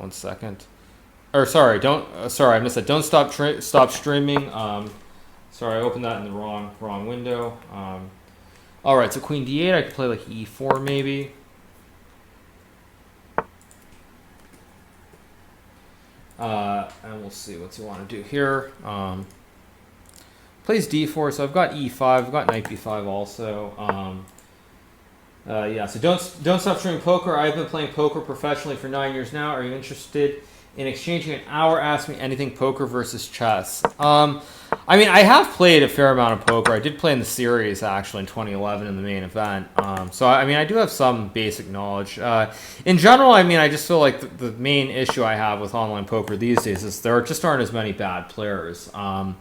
second. Or sorry, sorry, I missed that. Don't stop streaming. Sorry, I opened that in the wrong window. All right, so queen d8. I could play like e4 maybe. And we'll see what's he want to do here. Plays d4, so I've got e5. I've got knight b5 also. Yeah, so don't stop streaming poker. I've been playing poker professionally for 9 years now. Are you interested in exchanging an hour? Ask me anything poker versus chess. I mean, I have played a fair amount of poker. I did play in the series actually in 2011 in the main event. So I mean, I do have some basic knowledge. In general, I mean, I just feel like the main issue I have with online poker these days is there just aren't as many bad players. Because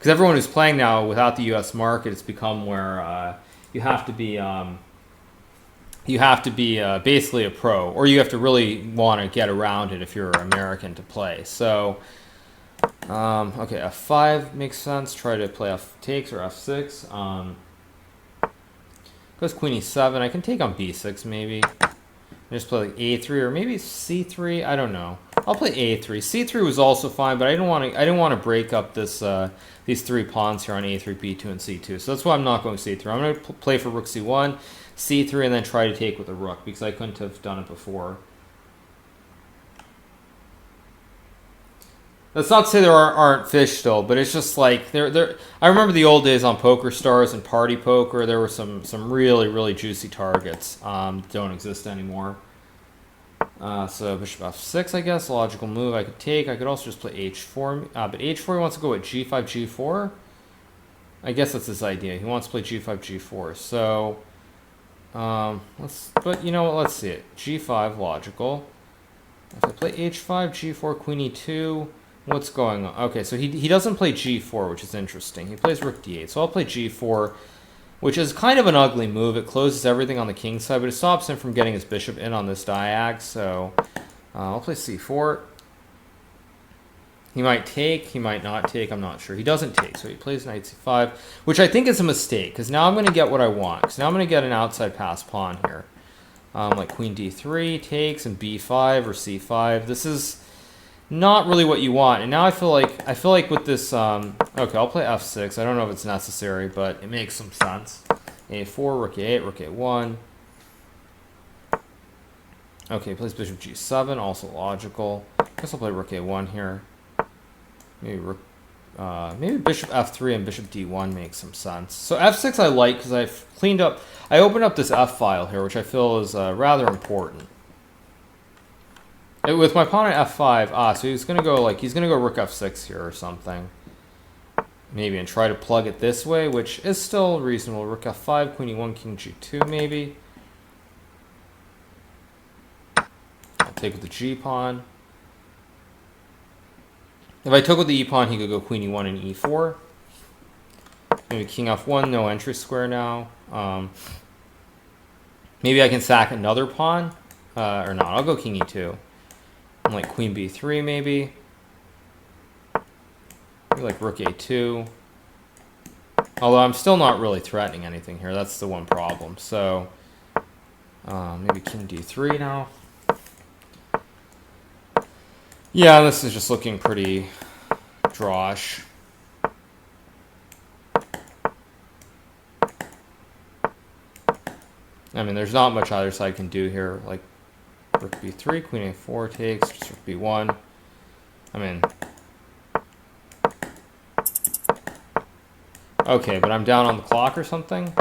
everyone who's playing now without the U.S. market, it's become where you have to be basically a pro, or you have to really want to get around it if you're American to play. So, okay, f5 makes sense. Try to play f takes or f6. Goes queen e7. I can take on b6 maybe. Just play like a3 or maybe c3. I don't know. I'll play a3. c3 was also fine, but I didn't want to break up this these 3 pawns here on a3, b2, and c2. So that's why I'm not going c3. I'm going to play for rook c1. c3 and then try to take with a rook because I couldn't have done it before. That's not to say there aren't fish still, but it's just like I remember the old days on Poker Stars and Party Poker. There were some really juicy targets that don't exist anymore. So bishop f6, I guess, logical move. I could take. I could also just play h4, but h4 he wants to go with g5, g4. I guess that's his idea. He wants to play g5, g4. So. But you know what, let's see it. G5, logical. If I play H5, G4, Queen E2, what's going on? Okay, so he doesn't play G4, which is interesting. He plays Rook D8, so I'll play G4, which is kind of an ugly move. It closes everything on the king side, but it stops him from getting his bishop in on this diag, so I'll play C4. He might take, he might not take, I'm not sure. He doesn't take, so he plays knight c5, which I think is a mistake, because now I'm going to get what I want. Because now I'm going to get an outside pass pawn here. Like queen d3 takes, and b5 or c5. This is not really what you want. And now I feel like with this, okay, I'll play f6. I don't know if it's necessary, but it makes some sense. a4, rook a8, rook a1. Okay, plays bishop g7, also logical. I guess I'll play rook a1 here. Maybe bishop f3 and bishop d1 makes some sense. So f6 I like because I've cleaned up. I opened up this f file here, which I feel is rather important. With my pawn at f5, so he's gonna go rook f6 here or something. maybe, and try to plug it this way, which is still reasonable. Rook f5, queen e1, king g2, maybe. I'll take with the g pawn. If I took with the e pawn, he could go queen e1 and e4. Maybe king f1, no entry square now. Maybe I can sack another pawn, or not. I'll go king e2. And like queen b3 maybe. Maybe like rook a2. Although I'm still not really threatening anything here. That's the one problem. So maybe king d3 now. Yeah, this is just looking pretty drawish. I mean, there's not much either side can do here. Like rook b3, queen a4 takes, just rook b1. I mean, okay, but I'm down on the clock or something.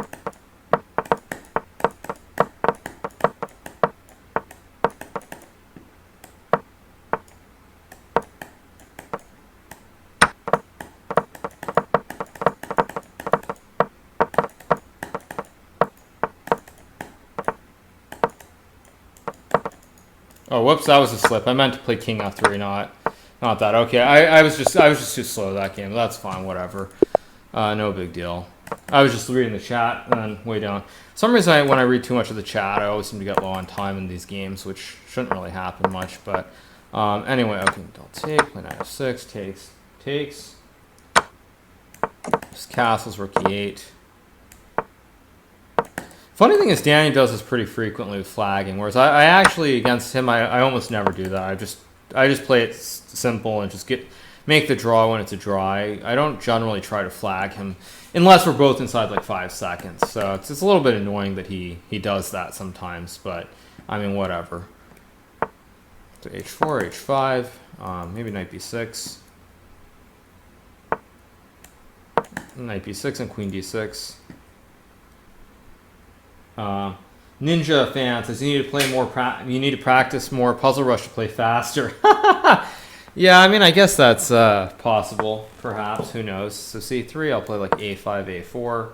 Oh, whoops, that was a slip. I meant to play king f3, not that. Okay, I was just too slow that game. That's fine, whatever. No big deal. I was just reading the chat and then way down. For some reason, when I read too much of the chat, I always seem to get low on time in these games, which shouldn't really happen much. But anyway, okay, I'll take, play knight f6, takes. Just castles, rook e8. Funny thing is, Danny does this pretty frequently with flagging, whereas I actually, against him, I almost never do that. I just play it simple and just make the draw when it's a draw. I don't generally try to flag him unless we're both inside like 5 seconds. So it's a little bit annoying that he does that sometimes, but I mean, whatever. So h4, h5, maybe knight b6. Knight b6 and queen d6. Ninja fan says you need to play more. You need to practice more Puzzle Rush to play faster. Yeah, I mean, I guess that's possible. Perhaps, who knows? So c3, I'll play like a5, a4.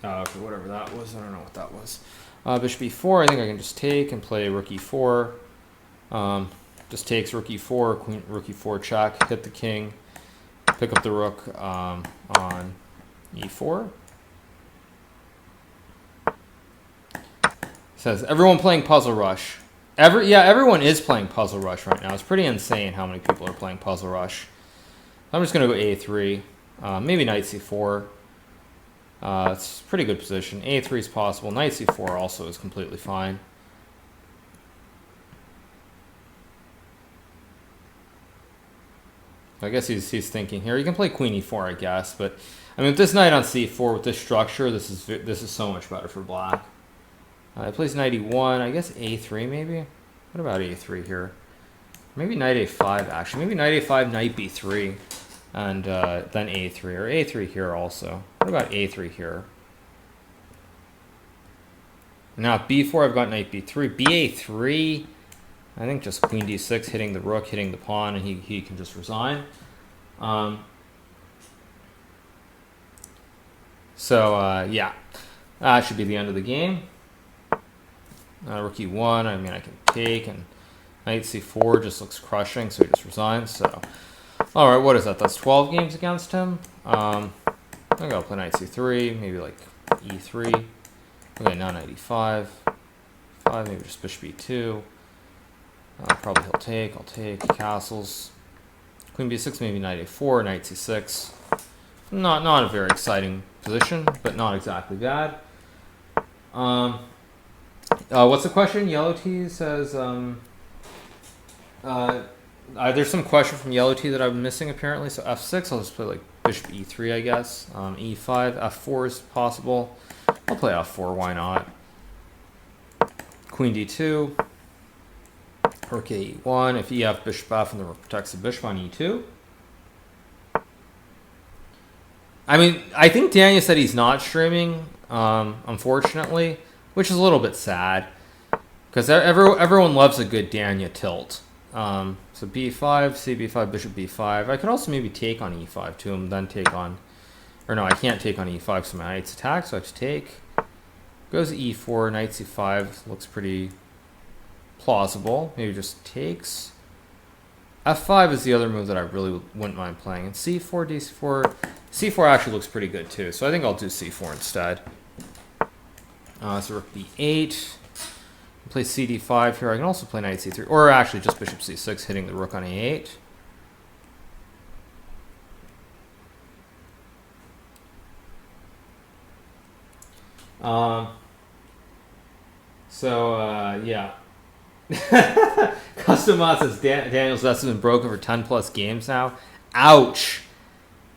Okay, whatever that was, I don't know what that was. Bishop e4, I think I can just take and play rook e4. Just takes rook e4, queen, rook e4 check, hit the king, pick up the rook on e4. Says, everyone playing Puzzle Rush. Yeah, everyone is playing Puzzle Rush right now. It's pretty insane how many people are playing Puzzle Rush. I'm just going to go a3, maybe knight c4. It's a pretty good position. a3 is possible. Knight c4 also is completely fine. I guess he's thinking here. You can play queen e4, I guess, but I mean, with this knight on c4 with this structure, this is so much better for black. He plays knight e1. I guess a3 maybe. What about a3 here? Maybe knight a5 actually. Maybe knight a5, knight b3. And then a3, or a3 here also. What about a3 here? Now at b4, I've got knight b3. ba3, I think just queen d6, hitting the rook, hitting the pawn, and he can just resign. Yeah, that should be the end of the game. Rook e1, I mean, I can take, and knight c4 just looks crushing, so he just resigns, so... Alright, what is that? That's 12 games against him. I'm going to play knight c3, maybe like e3. Okay, now knight e5. Maybe just bishop e2. Probably he'll take. I'll take. Castles. Queen b6, maybe knight a4, knight c6. Not a very exciting position, but not exactly bad. What's the question? Yellow T says... there's some question from Yellow T that I'm missing apparently. So f6, I'll just play like bishop e3, I guess. E5, f4 is possible. I'll play f4, why not? Queen d2. Rook e1. If ef, bishop f, and the rook protects the bishop on e2. I mean, I think Daniel said he's not streaming, unfortunately, which is a little bit sad. Because everyone loves a good Danya tilt. So b5, cb5, bishop b5. I could also maybe take on e5 to him, then take on... Or no, I can't take on e5, so my knight's attacked, so I have to take. Goes e4, knight c5. Looks pretty plausible. Maybe just takes. f5 is the other move that I really wouldn't mind playing. And c4, d4. c4 actually looks pretty good too, so I think I'll do c4 instead. So rook b8. Play cd5 here. I can also play knight c3, or actually just bishop c6, hitting the rook on a8. Yeah. Custom Mod says Daniel's vest has been broken for 10 plus games now. Ouch.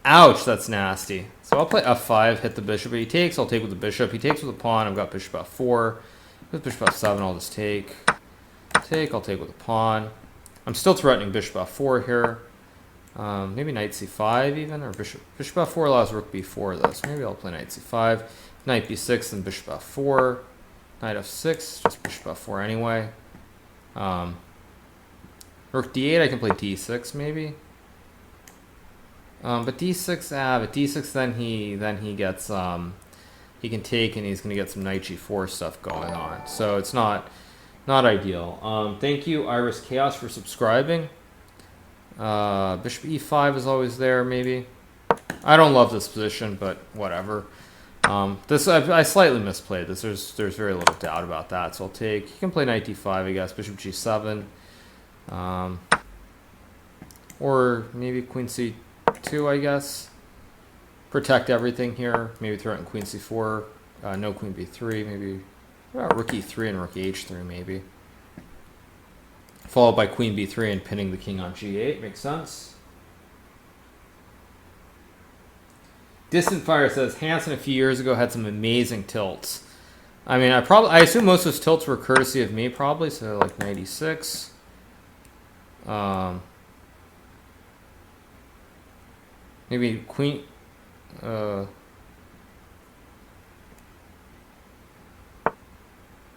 Ouch, that's nasty. So I'll play f5, hit the bishop. If he takes, I'll take with the bishop. He takes with the pawn. I've got bishop f4. With bishop f7, I'll just take. I'll take with the pawn. I'm still threatening bishop f4 here. Maybe knight c5 even, or bishop f4 allows rook b4 though, so maybe I'll play knight c5, knight b6, then bishop f4, knight f6, just bishop f4 anyway. Rook d8, I can play d6 maybe. But d6 then he gets he can take, and he's going to get some knight g4 stuff going on. So it's not ideal. Thank you, Iris Chaos, for subscribing. Bishop e5 is always there, maybe. I don't love this position, but whatever. I slightly misplayed this. There's very little doubt about that. So I'll take. You can play knight d5, I guess. Bishop g7. Or maybe queen c2, I guess. Protect everything here. Maybe throw it in queen c4. No queen b3. Maybe rook e3 and rook h3 maybe. Followed by queen b3 and pinning the king on g8. Makes sense. Distant Fire says Hansen a few years ago had some amazing tilts. I mean, I assume most of his tilts were courtesy of me, probably. So like 96. Maybe queen.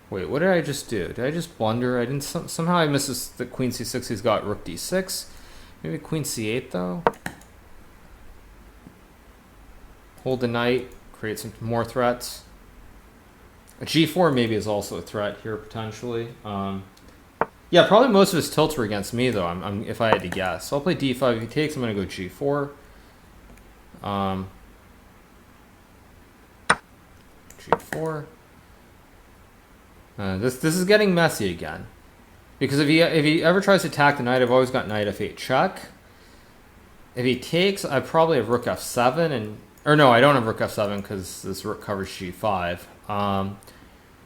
Wait, what did I just do? Did I just blunder? I didn't. Somehow I missed this, the queen c6. He's got rook d6. Maybe queen c8 though. Hold the knight. Create some more threats. A g4 maybe is also a threat here potentially. Yeah, probably most of his tilts were against me though. If I had to guess, so I'll play d5. If he takes, I'm gonna go g4. G4. This is getting messy again, because if he ever tries to attack the knight, I've always got knight f8 check. If he takes, I probably have rook f7 or no, I don't have rook f7 because this rook covers g5.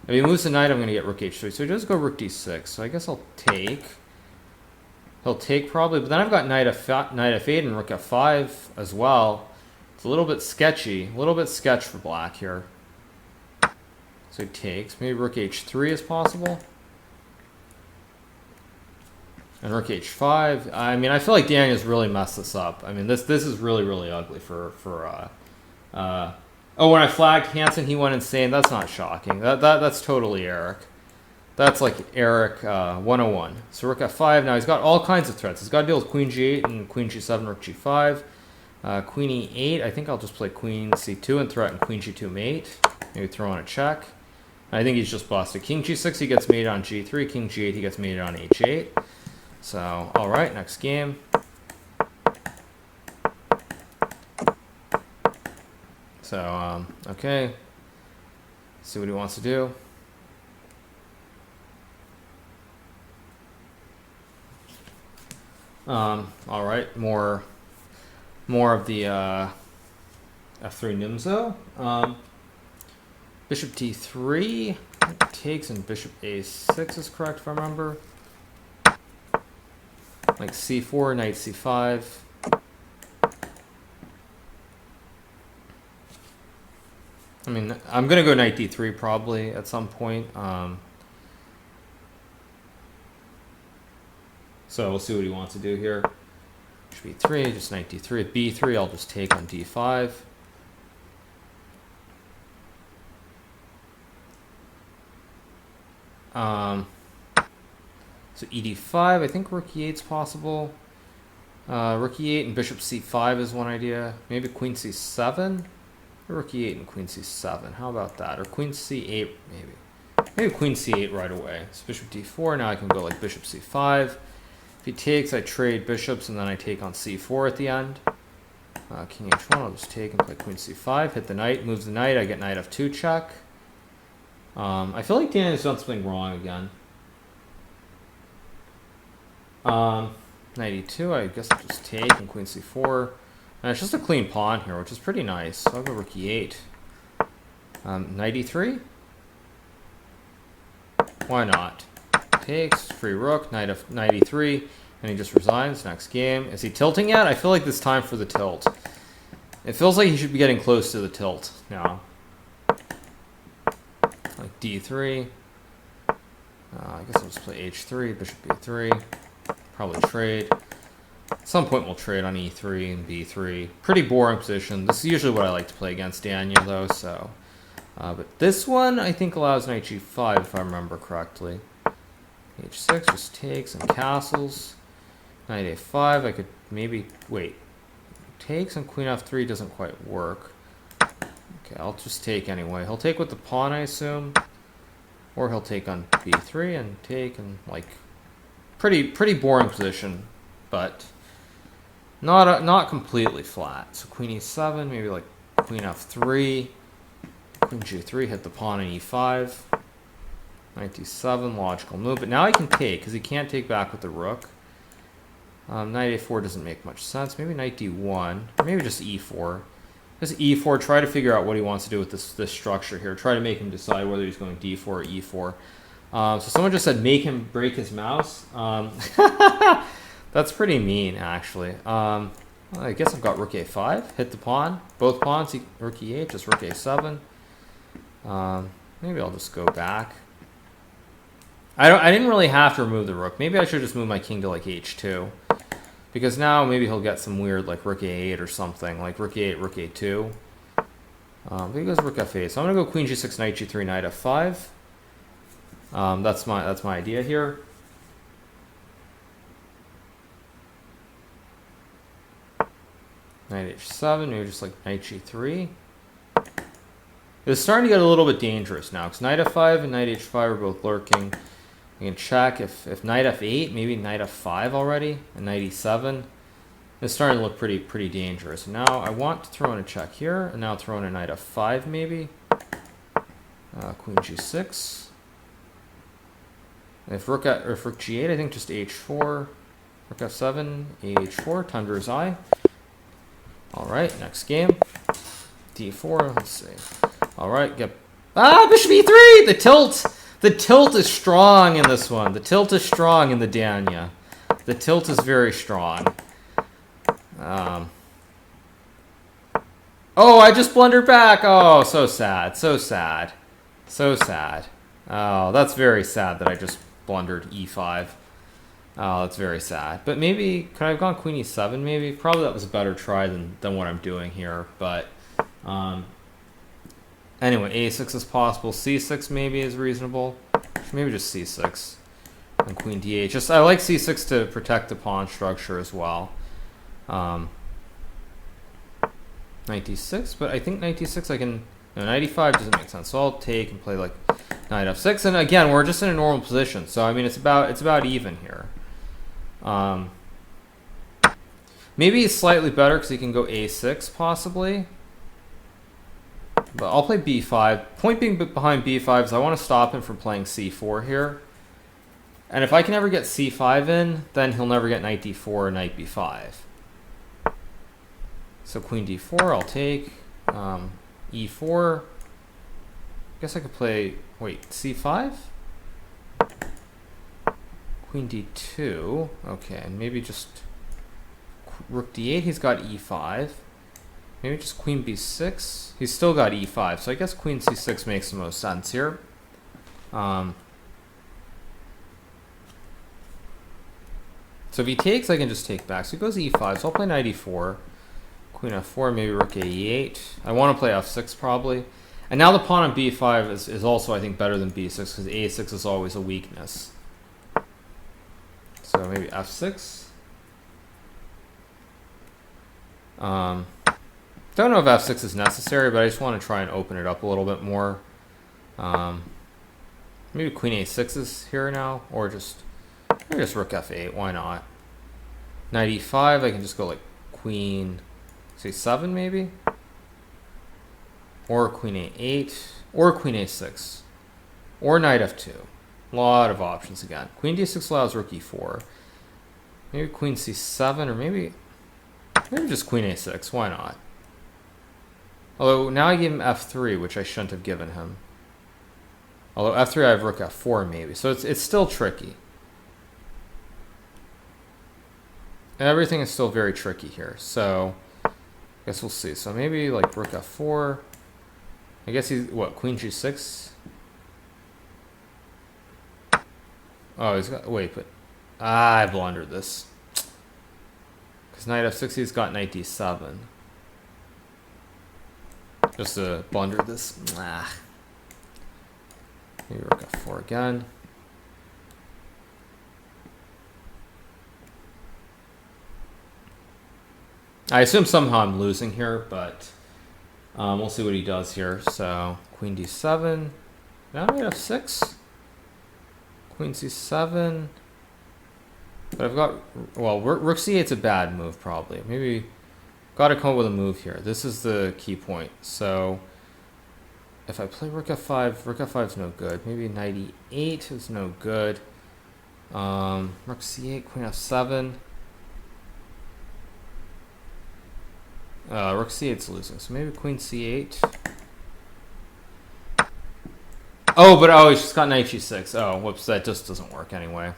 If he moves the knight, I'm going to get rook h3. So he does go rook d6. So I guess I'll take. He'll take probably, but then I've got knight f8 and rook f5 as well. It's a little bit sketchy, a little bit sketch for black here. So he takes. Maybe rook h3 is possible. And rook h5. I mean, I feel like Daniel's really messed this up. I mean, this is really, really ugly for oh, when I flagged Hansen, he went insane. That's not shocking. That's totally Eric. That's like Eric 101. So rook f5. Now he's got all kinds of threats. He's got to deal with queen g8 and queen g7, rook g5. Queen e8. I think I'll just play queen c2 and threaten queen g2 mate. Maybe throw on a check. I think he's just busted. King g6, he gets mated on g3. King g8, he gets mated on h8. So, all right, next game. So, okay. See what he wants to do. All right, more of the f3 Nimzo. Bishop d3 takes, and bishop a6 is correct if I remember. Like c4, knight c5. I mean, I'm gonna go knight d3 probably at some point. So we'll see what he wants to do here. Bishop e3, just knight d3. At b3, I'll just take on d5. So ed5, I think rook e8's possible. Rook e8 and bishop c5 is one idea. Maybe queen c7? Rook e8 and queen c7. How about that? Or queen c8, maybe. Maybe queen c8 right away. So bishop d4. Now I can go like bishop c5. If he takes, I trade bishops, and then I take on c4 at the end. King h1, I'll just take and play queen c5. Hit the knight, moves the knight. I get knight f2 check. I feel like Daniel's done something wrong again. Knight e2, I guess I'll just take, and queen c4. And it's just a clean pawn here, which is pretty nice. So I'll go rook e8. Knight e3? Why not? Takes, free rook, knight e3, and he just resigns. Next game. Is he tilting yet? I feel like it's time for the tilt. It feels like he should be getting close to the tilt now. Like d3. I guess I'll just play h3, bishop b3. Probably trade. At some point we'll trade on e3 and b3. Pretty boring position. This is usually what I like to play against Daniel, though, so... but this one, I think, allows knight g5, if I remember correctly. h6 just takes and castles. Knight a5, I could maybe... Wait. Takes and queen f3 doesn't quite work. Okay, I'll just take anyway. He'll take with the pawn, I assume. Or he'll take on b3 and take and, like... Pretty boring position, but... Not completely flat. So queen e7, maybe like queen f3. Queen g3, hit the pawn on e5. Knight d7, logical move. But now I can take, because he can't take back with the rook. Knight a4 doesn't make much sense. Maybe knight d1, or maybe just e4. Just e4, try to figure out what he wants to do with this structure here. Try to make him decide whether he's going d4 or e4. So someone just said, make him break his mouse. That's pretty mean, actually. I guess I've got rook a5, hit the pawn. Both pawns, rook e8, just rook a7. Maybe I'll just go back. I didn't really have to remove the rook. Maybe I should just move my king to like h2. Because now maybe he'll get some weird like rook a8 or something. Like rook a8, rook a2. But he goes rook f8. So I'm going to go queen g6, knight g3, knight f5. That's my idea here. Knight h7, maybe just like knight g3. It's starting to get a little bit dangerous now, because knight f5 and knight h5 are both lurking. I can check if knight f8, maybe knight f5 already, and knight e7. It's starting to look pretty dangerous. Now I want to throw in a check here, and now throw in a knight f5 maybe. Queen g6. If rook g8, I think just h4. Rook f7, h4, Tundra's eye. Alright, next game. d4, let's see. Alright, bishop e3! The tilt! The tilt is strong in this one. The tilt is strong in the Danya. The tilt is very strong. Oh, I just blundered back! Oh, so sad, so sad. So sad. Oh, that's very sad that I just blundered e5. Oh, that's very sad. But maybe, could I have gone queen e7 maybe? Probably that was a better try than what I'm doing here. But anyway, a6 is possible. c6 maybe is reasonable. Maybe just c6. And queen d8. Just, I like c6 to protect the pawn structure as well. Knight d6, but I think knight d6 I can... No, knight e5 doesn't make sense. So I'll take and play like knight f6. And again, we're just in a normal position. So, I mean, it's about even here. Maybe it's slightly better because he can go a6 possibly. But I'll play b5. Point being behind b5 is I want to stop him from playing c4 here. And if I can ever get c5 in, then he'll never get knight d4 or knight b5. So queen d4, I'll take. E4. I guess I could play, wait, c5? Queen d2. Okay, and maybe just rook d8. He's got e5. Maybe just queen b6. He's still got e5, so I guess queen c6 makes the most sense here. So if he takes, I can just take back. So he goes e5, so I'll play knight e4. Queen f4, maybe rook a e8. I want to play f6 probably. And now the pawn on b5 is also, I think, better than b6 because a6 is always a weakness. So maybe f6. Don't know if f6 is necessary, but I just want to try and open it up a little bit more. Maybe queen a6 is here now, or maybe just rook f8. Why not? Knight e5. I can just go like queen, say 7 maybe, or queen a8, or queen a6, or knight f2. A lot of options again. Queen d6 allows rook e4. Maybe queen c7, or maybe just queen a6. Why not? Although now I gave him f3, which I shouldn't have given him. Although f3 I have rook f4 maybe. So it's still tricky. Everything is still very tricky here. So I guess we'll see. So maybe like rook f4. I guess he's what, queen g6? Oh, he's got, wait, but I blundered this. Because knight f6, he's got knight d7. Just to blunder this. Maybe rook f4 again. I assume somehow I'm losing here, but we'll see what he does here. So queen d7. Now knight f6. Queen c7. But I've got, well, rook c8's a bad move probably. Maybe got to come up with a move here. This is the key point. So if I play rook f5 is no good. Maybe knight e8 is no good. Rook c8, queen f7. Rook c8's losing. So maybe queen c8. Oh, he's just got knight g6. Oh, whoops, that just doesn't work anyway.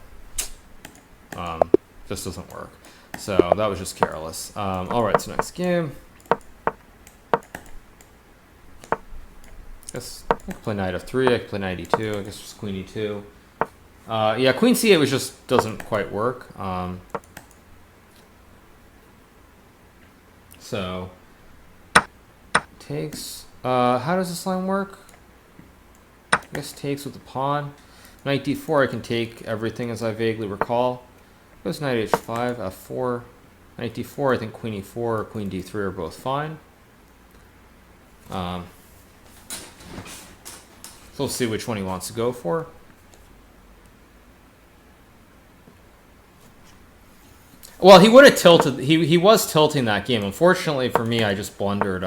Just doesn't work. So that was just careless. All right, so next game. Guess I could play knight f3. I could play knight e2. I guess just queen e2. Yeah, queen c8 just doesn't quite work. So takes. How does this line work? I guess takes with the pawn. Knight d4. I can take everything as I vaguely recall. Goes knight h5, f4, knight d4. I think queen e4 or queen d3 are both fine. So we'll see which one he wants to go for. Well, he would have tilted. He was tilting that game. Unfortunately for me, I just blundered.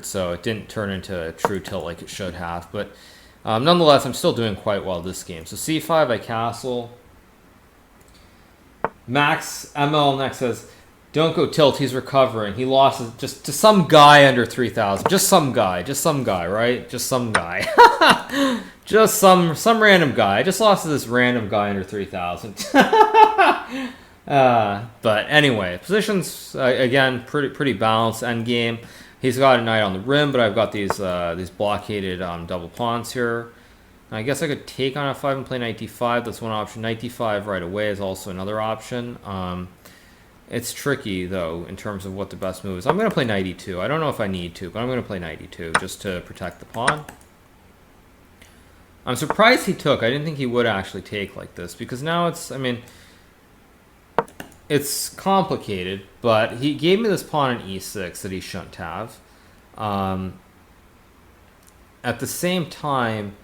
So it didn't turn into a true tilt like it should have. But nonetheless, I'm still doing quite well this game. So c5, I castle. Max ML next says, "Don't go tilt. He's recovering. He lost just to some guy under 3,000. Just some guy, right? Just some guy. Just some random guy. I just lost to this random guy under 3,000." But anyway, positions again pretty balanced. Endgame. He's got a knight on the rim, but I've got these blockaded double pawns here. I guess I could take on f5 and play knight d5. That's one option. Knight d5 right away is also another option. It's tricky, though, in terms of what the best move is. I'm going to play knight e2. I don't know if I need to, but I'm going to play knight e2 just to protect the pawn. I'm surprised he took. I didn't think he would actually take like this, because now it's, I mean, it's complicated, but he gave me this pawn on e6 that he shouldn't have. At the same time,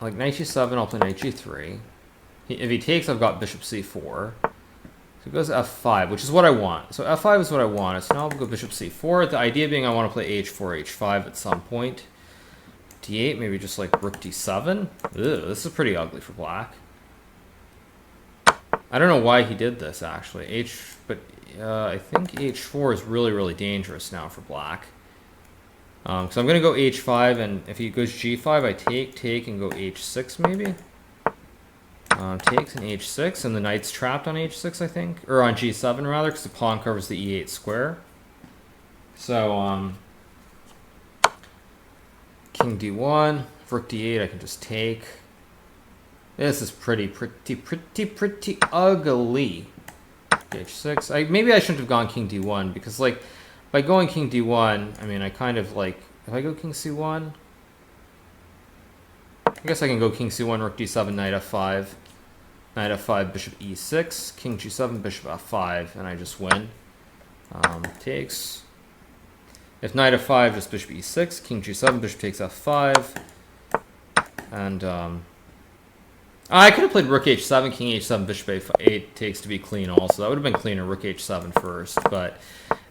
like knight g7, I'll play knight g3. If he takes, I've got bishop c4. So he goes f5, which is what I want. So f5 is what I want. So now I'll go bishop c4. The idea being I want to play h4, h5 at some point. d8, maybe just like rook d7. Ugh, this is pretty ugly for black. I don't know why he did this, actually. But I think h4 is really dangerous now for black. So I'm going to go h5, and if he goes g5, I take, and go h6 maybe. Takes an h6, and the knight's trapped on h6, I think. Or on g7, rather, because the pawn covers the e8 square. So, king d1, rook d8, I can just take. This is pretty ugly. H6. Maybe I shouldn't have gone king d1, because, like, by going king d1, I mean, I kind of like, if I go king c1, I guess I can go king c1, rook d7, knight f5, knight f5, bishop e6, king g7, bishop f5, and I just win. Takes. If knight f5, just bishop e6, king g7, bishop takes f5, and I could have played rook h7, king h7, bishop a8 takes to be clean also. That would have been cleaner, rook h7 first, but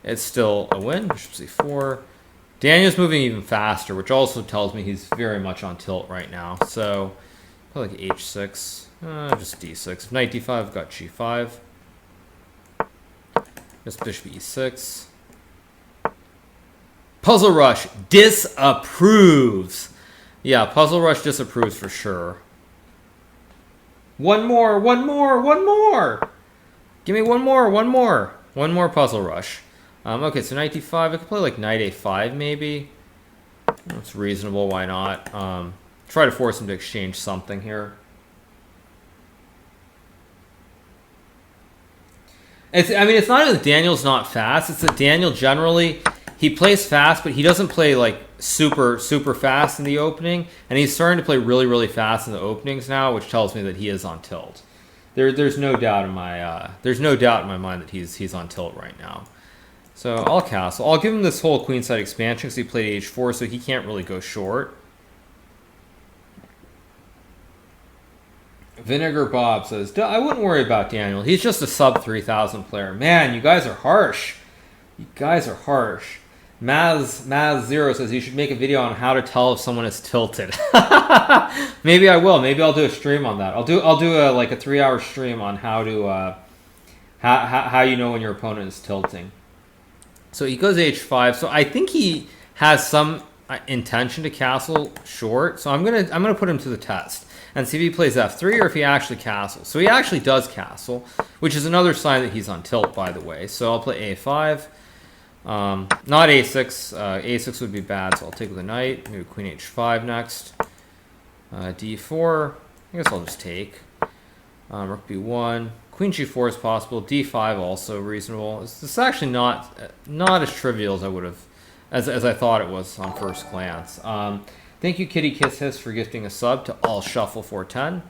it's still a win. Bishop c4. Daniel's moving even faster, which also tells me he's very much on tilt right now. So, probably like h6, just d6. If knight d5, I've got g5. Just bishop e6. Puzzle Rush disapproves. Yeah, Puzzle Rush disapproves for sure. One more. Give me one more Puzzle Rush. Okay, so knight d5. I could play like knight a5 maybe. That's reasonable. Why not? Try to force him to exchange something here. I mean, it's not even that Daniel's not fast. It's that Daniel generally, he plays fast, but he doesn't play like super fast in the opening, and he's starting to play really fast in the openings now, which tells me that he is on tilt. There's no doubt in my mind that he's on tilt right now. So I'll castle. I'll give him this whole queenside expansion because he played h4, so he can't really go short. Vinegar Bob says, I wouldn't worry about Daniel. He's just a sub 3,000 player. Man, you guys are harsh. You guys are harsh. Maz0 says you should make a video on how to tell if someone is tilted. Maybe I will. Maybe I'll do a stream on that. I'll do like a 3-hour stream on how to how you know when your opponent is tilting. So he goes h5. So I think he has some intention to castle short. So I'm gonna put him to the test and see if he plays f3 or if he actually castles. So he actually does castle, which is another sign that he's on tilt, by the way. So I'll play a5. Not a6. A6 would be bad, so I'll take with a knight. Maybe queen h5 next. D4. I guess I'll just take. Rook b1. Queen g4 is possible. D5 also reasonable. It's actually not as trivial as I would have, as I thought it was on first glance. Thank you, Kitty Kiss Hiss, for gifting a sub to All Shuffle 410.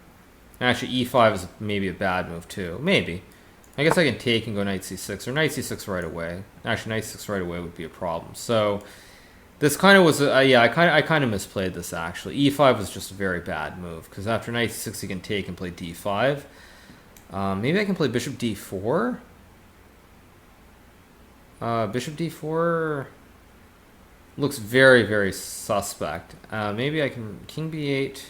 Actually, e5 is maybe a bad move too. Maybe. I guess I can take and go knight c6 or knight c6 right away. Actually, knight c6 right away would be a problem. So this kind of was yeah. I kind of misplayed this actually. E5 was just a very bad move because after knight c6 he can take and play d5. Maybe I can play bishop d4. Bishop d4 looks very suspect. Maybe I can king b8.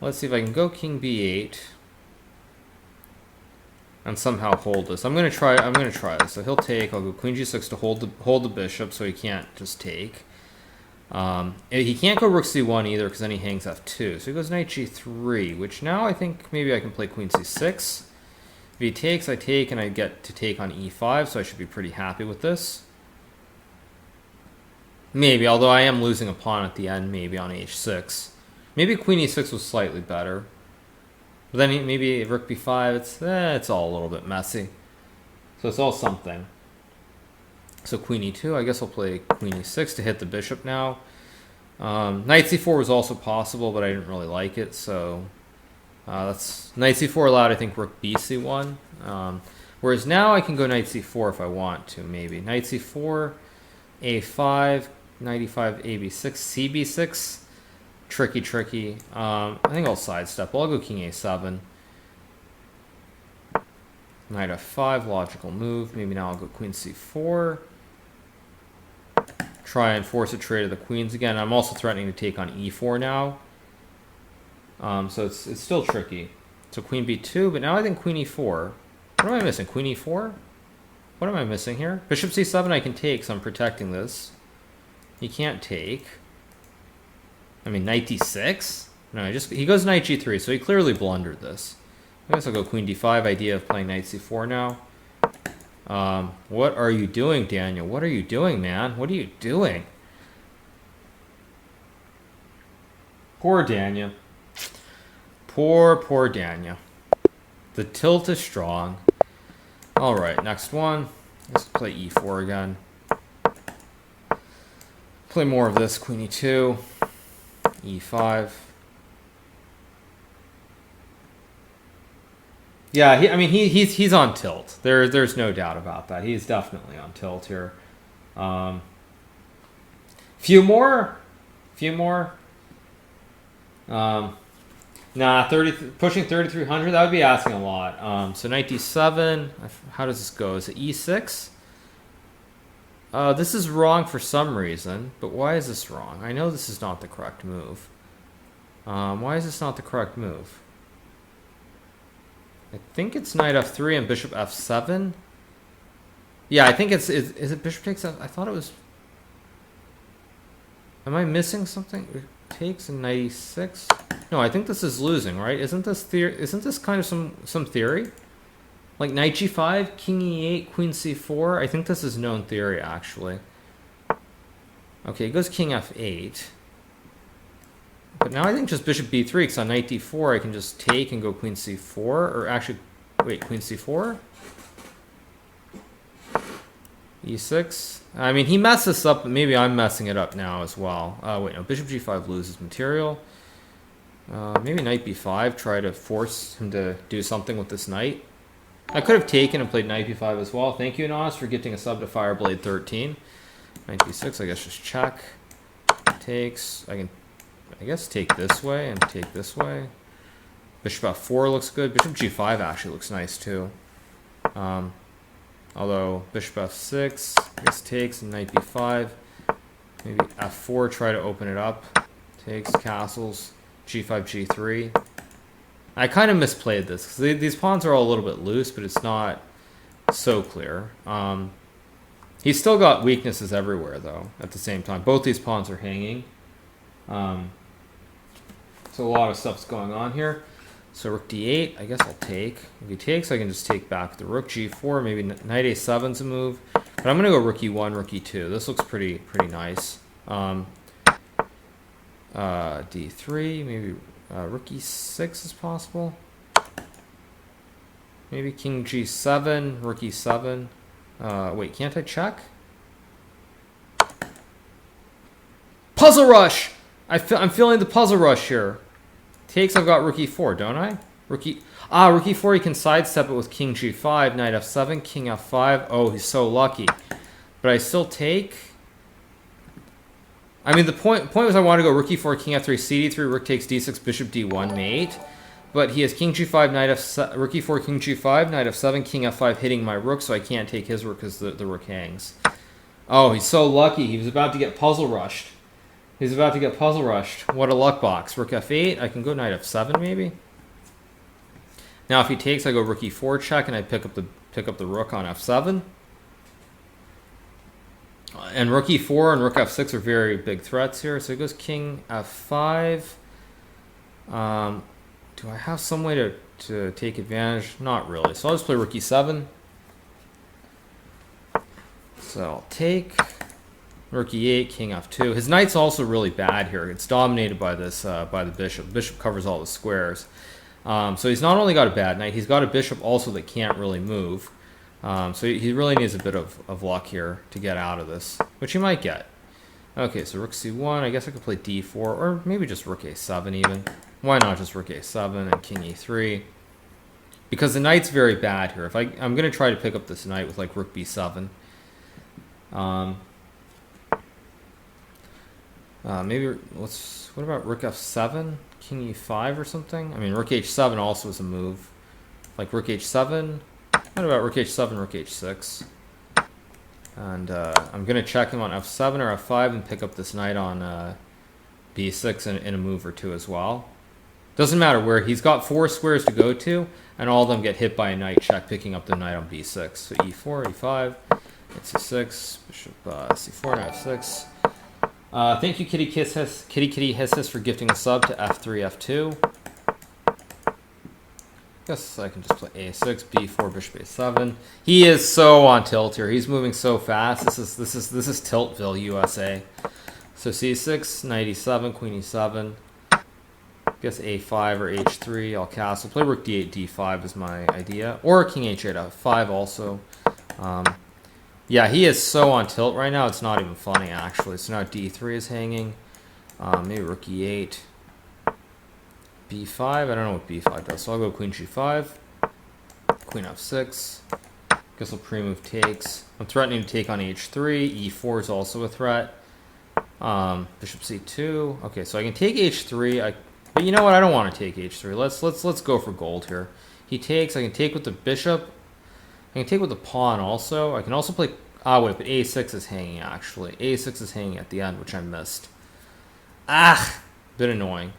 Let's see if I can go king b8 and somehow hold this. I'm gonna try this. So he'll take. I'll go queen g6 to hold the bishop, so he can't just take. He can't go rook c1 either because then he hangs f2. So he goes knight g3, which now I think maybe I can play queen c6. If he takes, I take, and I get to take on e5, so I should be pretty happy with this. Maybe, although I am losing a pawn at the end, maybe on h6. Maybe queen e6 was slightly better. But then maybe rook b5, it's all a little bit messy. So it's all something. So queen e2, I guess I'll play queen e6 to hit the bishop now. Knight c4 was also possible, but I didn't really like it. So that's knight c4 allowed, I think, rook bc1. Whereas now I can go knight c4 if I want to, maybe. Knight c4, a5, knight e5, ab6, cb6. Tricky. I think I'll sidestep. Well, I'll go king a7. Knight f5, logical move. Maybe now I'll go queen c4. Try and force a trade of the queens again. I'm also threatening to take on e4 now. So it's still tricky. So queen b2, but now I think queen e4. What am I missing? Queen e4? What am I missing here? Bishop c7 I can take, so I'm protecting this. He can't take. I mean, knight d6? No, he goes knight g3, so he clearly blundered this. I guess I'll go queen d5, idea of playing knight c4 now. What are you doing, Daniel? What are you doing, man? What are you doing? Poor Daniel. Poor Daniel. The tilt is strong. Alright, next one. Let's play e4 again. Play more of this. Queen e2, e5. Yeah, I mean he's on tilt. There's no doubt about that. He's definitely on tilt here. Few more. Nah, pushing 3,300. That would be asking a lot. So knight d7. How does this go? Is it e6? This is wrong for some reason, but why is this wrong? I know this is not the correct move. Why is this not the correct move? I think it's knight f3 and bishop f7. Yeah, I think is it bishop takes f? I thought it was. Am I missing something? It takes and knight e6. No, I think this is losing, right? Isn't this kind of some theory? Like knight g5, king e8, queen c4. I think this is known theory actually. Okay, it goes king f8. But now I think just bishop b3, because on knight d4 I can just take and go queen c4, or actually, wait, queen c4? e6. I mean, he messed this up, but maybe I'm messing it up now as well. Wait, no, bishop g5 loses material. Maybe knight b5, try to force him to do something with this knight. I could have taken and played knight b5 as well. Thank you, Anas, for gifting a sub to Fireblade 13. Knight b6, I guess just check. Takes, I guess take this way and take this way. Bishop f4 looks good. Bishop g5 actually looks nice too. Although bishop f6, I guess takes, and knight b5. Maybe f4, try to open it up. Takes, castles, g5, g3. I kind of misplayed this, because these pawns are all a little bit loose, but it's not so clear. He's still got weaknesses everywhere, though, at the same time. Both these pawns are hanging. So a lot of stuff's going on here. So rook d8, I guess I'll take. If he takes, I can just take back the rook. G4, maybe knight a7's a move. But I'm going to go rook e1, rook e2. This looks pretty nice. D3, maybe rook e6 is possible. Maybe king g7, rook e7. Wait, can't I check? Puzzle rush! I'm feeling the puzzle rush here. Takes, I've got rook e4, don't I? Rook e4, he can sidestep it with king g5, knight f7, king f5. Oh, he's so lucky. But I still take. I mean, the point was I want to go rook e4, king f3, cd3, rook takes d6, bishop d1, mate. But he has king g5, knight f7, rook e4, king g5, knight f7, king f5 hitting my rook, so I can't take his rook because the rook hangs. Oh, he's so lucky. He was about to get puzzle rushed. He's about to get puzzle rushed. What a luck box. Rook f8. I can go knight f7 maybe. Now if he takes, I go rook e4 check, and I pick up the rook on f7. And rook e4 and rook f6 are very big threats here. So it goes king f5. Do I have some way to take advantage? Not really. So I'll just play rook e7. So I'll take. Rook e8, king f2. His knight's also really bad here. It's dominated by this by the bishop. The bishop covers all the squares. So he's not only got a bad knight, he's got a bishop also that can't really move. So he really needs a bit of luck here to get out of this, which he might get. Okay, so rook c1. I guess I could play d4, or maybe just rook a7 even. Why not just rook a7 and king e3? Because the knight's very bad here. I'm going to try to pick up this knight with like rook b7. Maybe what about rook f7, king e5 or something? I mean, rook h7 also is a move. Like rook h7. What about rook h7, rook h6? And I'm going to check him on f7 or f5 and pick up this knight on b6 in a move or two as well. Doesn't matter where. He's got 4 squares to go to, and all of them get hit by a knight check, picking up the knight on b6. So e4, e5, knight c6, bishop c4, knight f6. Thank you, Kitty Hisses, for gifting a sub to f3, f2. Guess I can just play a6, b4, bishop a7. He is so on tilt here. He's moving so fast. This is Tiltville, USA. So c6, knight e7, queen e7. Guess a5 or h3. I'll castle. Play rook d8, d5 is my idea, or king h8, f5 also. Yeah, he is so on tilt right now. It's not even funny, actually. So now d3 is hanging. Maybe rook e8. b5. I don't know what b5 does. So I'll go queen g5. Queen f6. Guess I'll pre-move takes. I'm threatening to take on h3. e4 is also a threat. Bishop c2. Okay, so I can take h3. But you know what? I don't want to take h3. Let's go for gold here. He takes. I can take with the bishop. I can take with the pawn also. I can also play. Ah, wait, but a6 is hanging actually. a6 is hanging at the end, which I missed. Ah, bit annoying.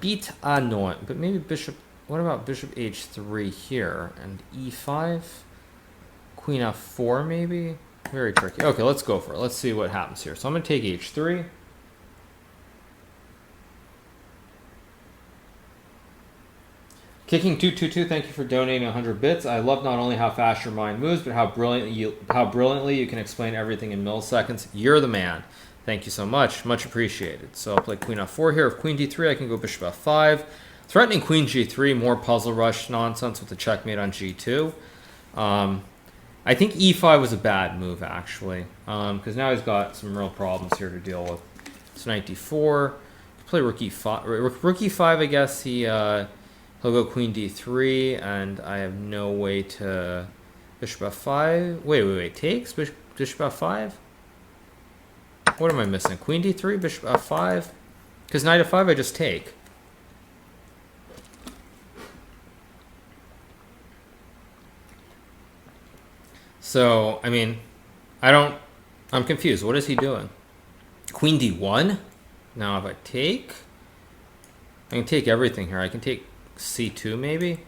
Bit annoying. But maybe bishop. What about bishop h3 here and e5? Queen f4 maybe. Very tricky. Okay, let's go for it. Let's see what happens here. So I'm going to take h3. Kicking 222, thank you for donating 100 bits. I love not only how fast your mind moves, but how brilliantly you can explain everything in milliseconds. You're the man. Thank you so much. Much appreciated. So I'll play queen f4 here. If queen d3, I can go bishop f5. Threatening queen g3, more puzzle rush nonsense with the checkmate on g2. I think e5 was a bad move, actually, because now he's got some real problems here to deal with. So knight d4. Play rook e5. Rook e5, I guess he'll go queen d3, and I have no way to bishop f5. Wait. Takes bishop f5? What am I missing? Queen d3, bishop f5? Because knight f5 I just take. So, I mean, I'm confused. What is he doing? Queen d1? Now if I take, I can take everything here. I can take c2 maybe,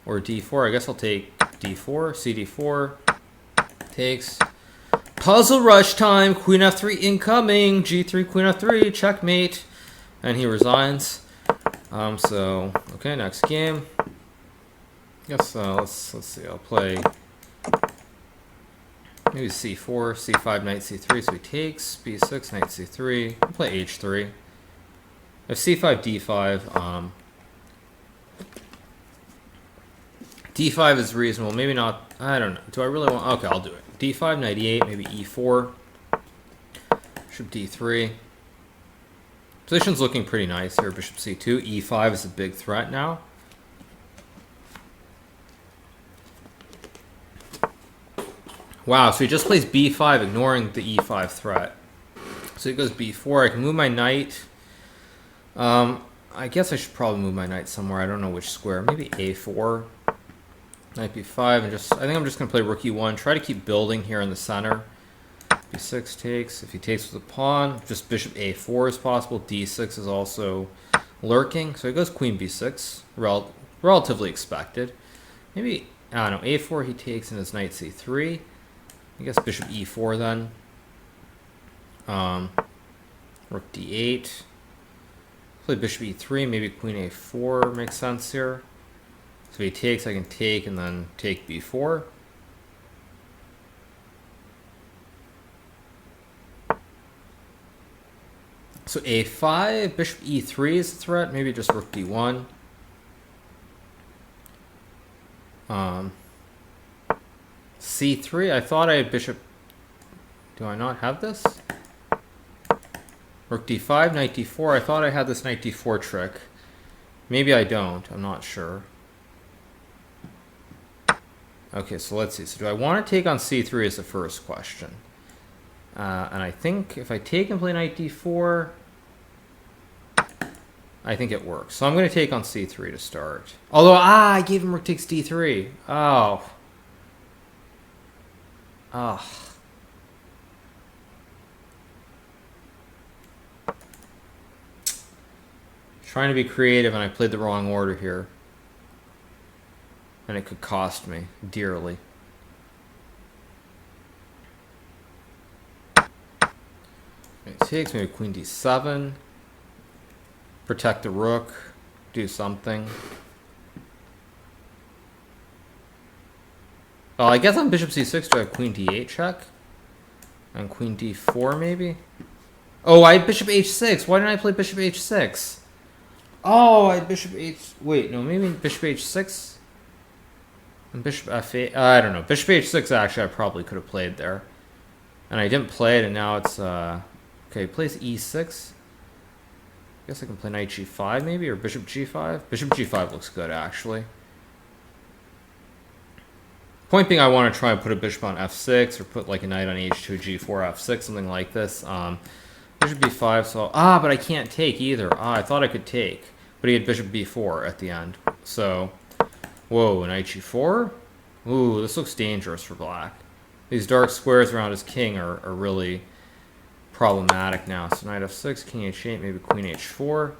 or d4. I guess I'll take d4, cd4, takes. Puzzle rush time, queen f3 incoming, g3, queen f3, checkmate, and he resigns. So, okay, next game. Guess let's see. I'll play maybe c4, c5, knight c3. So he takes b6, knight c3. I'll play h3. If c5, d5. d5 is reasonable. Maybe not. I don't know. Do I really want? Okay, I'll do it. d5, knight e8, maybe e4. Bishop d3. Position's looking pretty nice here. Bishop c2. e5 is a big threat now. Wow, so he just plays b5, ignoring the e5 threat. So he goes b4. I can move my knight. I guess I should probably move my knight somewhere. I don't know which square. Maybe a4. Knight b5. And I think I'm just going to play rook e1. Try to keep building here in the center. b6 takes. If he takes with a pawn, just bishop a4 is possible. d6 is also lurking. So he goes queen b6. Relatively expected. Maybe, I don't know, a4 he takes and his knight c3. I guess bishop e4 then. Rook d8. Play bishop e3, maybe queen a4 makes sense here. So he takes, I can take, and then take b4. So a5, bishop e3 is a threat, maybe just rook d1. c3, I thought I had bishop. Do I not have this? Rook d5, knight d4. I thought I had this knight d4 trick. Maybe I don't. I'm not sure. Okay, so let's see. So do I want to take on c3 is the first question. And I think if I take and play knight d4, I think it works. So I'm going to take on c3 to start. Although, I gave him rook takes d3. Oh. Ah. Trying to be creative, and I played the wrong order here. And it could cost me dearly. It takes maybe queen d7. Protect the rook. Do something. Well, I guess on bishop c6, do I have queen d8 check? And queen d4 maybe? Oh, I had bishop h6. Why didn't I play bishop h6? Oh, I had bishop h... Wait, no, maybe bishop h6? And bishop f8. I don't know. Bishop h6, actually, I probably could have played there. And I didn't play it, and now it's... okay, plays e6. I guess I can play knight g5, maybe, or bishop g5. Bishop g5 looks good, actually. Point being, I want to try and put a bishop on f6, or put like a knight on h2, g4, f6, something like this. Bishop b5, so... but I can't take either. I thought I could take. But he had bishop b4 at the end. So... Whoa, knight g4? Ooh, this looks dangerous for black. These dark squares around his king are really problematic now. So knight f6, king h8, maybe queen h4.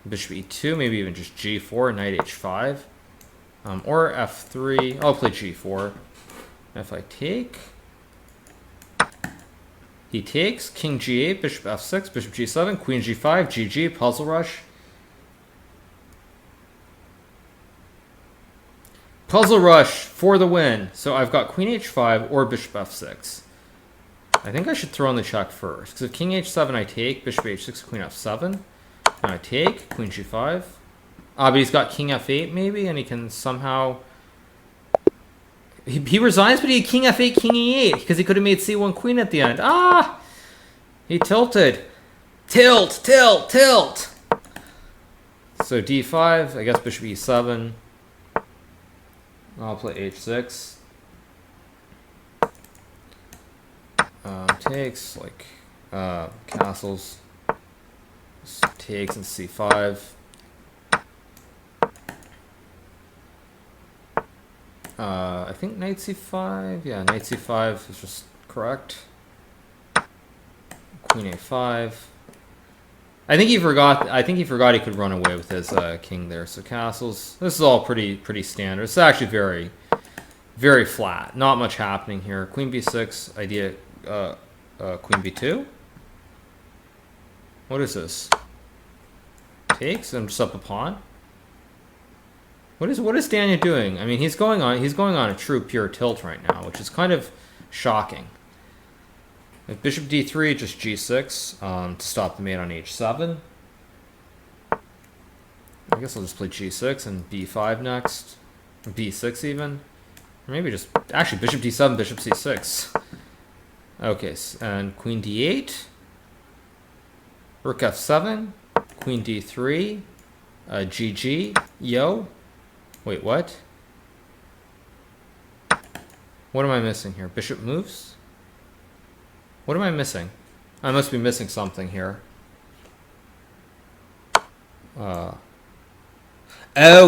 Bishop e2, maybe even just g4, knight h5. Or f3. I'll play g4. If I take... He takes, king g8, bishop f6, bishop g7, queen g5, GG, puzzle rush. Puzzle rush for the win. So I've got queen h5 or bishop f6. I think I should throw in the check first. Because if king h7 I take, bishop h6, queen f7. And I take, queen g5. But he's got king f8 maybe, and he can somehow... He resigns, but he had king f8, king e8, because he could have made c1 queen at the end. He tilted. Tilt, tilt, tilt! So d5, I guess bishop e7. I'll play h6. Takes, like, castles. Takes and c5. I think knight c5. Yeah, knight c5 is just correct. Queen a5. I think he forgot he could run away with his king there. So castles. This is all pretty standard. It's actually very, very flat. Not much happening here. Queen b6. Idea. Queen b2. What is this? Takes. I'm just up a pawn. What is Daniel doing? I mean, he's going on a true pure tilt right now, which is kind of shocking. If bishop d3, just g6 to stop the mate on h7. I guess I'll just play g6 and b5 next, b6 even, or maybe just actually bishop d7, bishop c6. Okay, and queen d8, rook f7, queen d3, GG, yo. Wait, what? What am I missing here? Bishop moves? What am I missing? I must be missing something here. Oh,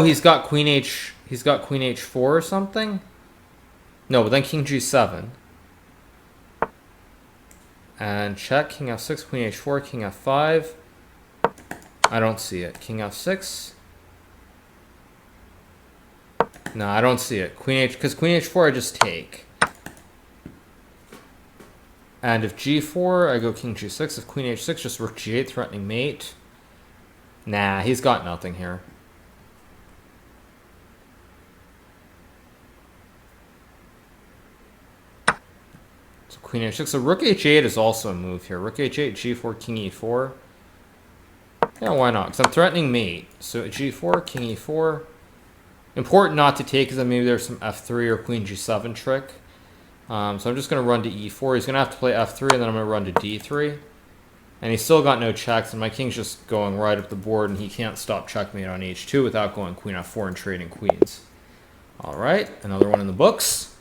he's got queen h4 or something? No, but then king g7. And check, king f6, queen h4, king f5. I don't see it. King f6. No, I don't see it. Because queen h4 I just take. And if g4, I go king g6. If queen h6, just rook g8, threatening mate. Nah, he's got nothing here. So queen h6. So rook h8 is also a move here. Rook h8, g4, king e4. Yeah, why not? Because I'm threatening mate. So g4, king e4. Important not to take, because then maybe there's some f3 or queen g7 trick. So I'm just going to run to e4. He's going to have to play f3, and then I'm going to run to d3. And he's still got no checks, and my king's just going right up the board, and he can't stop checkmate on h2 without going queen f4 and trading queens. All right, another one in the books.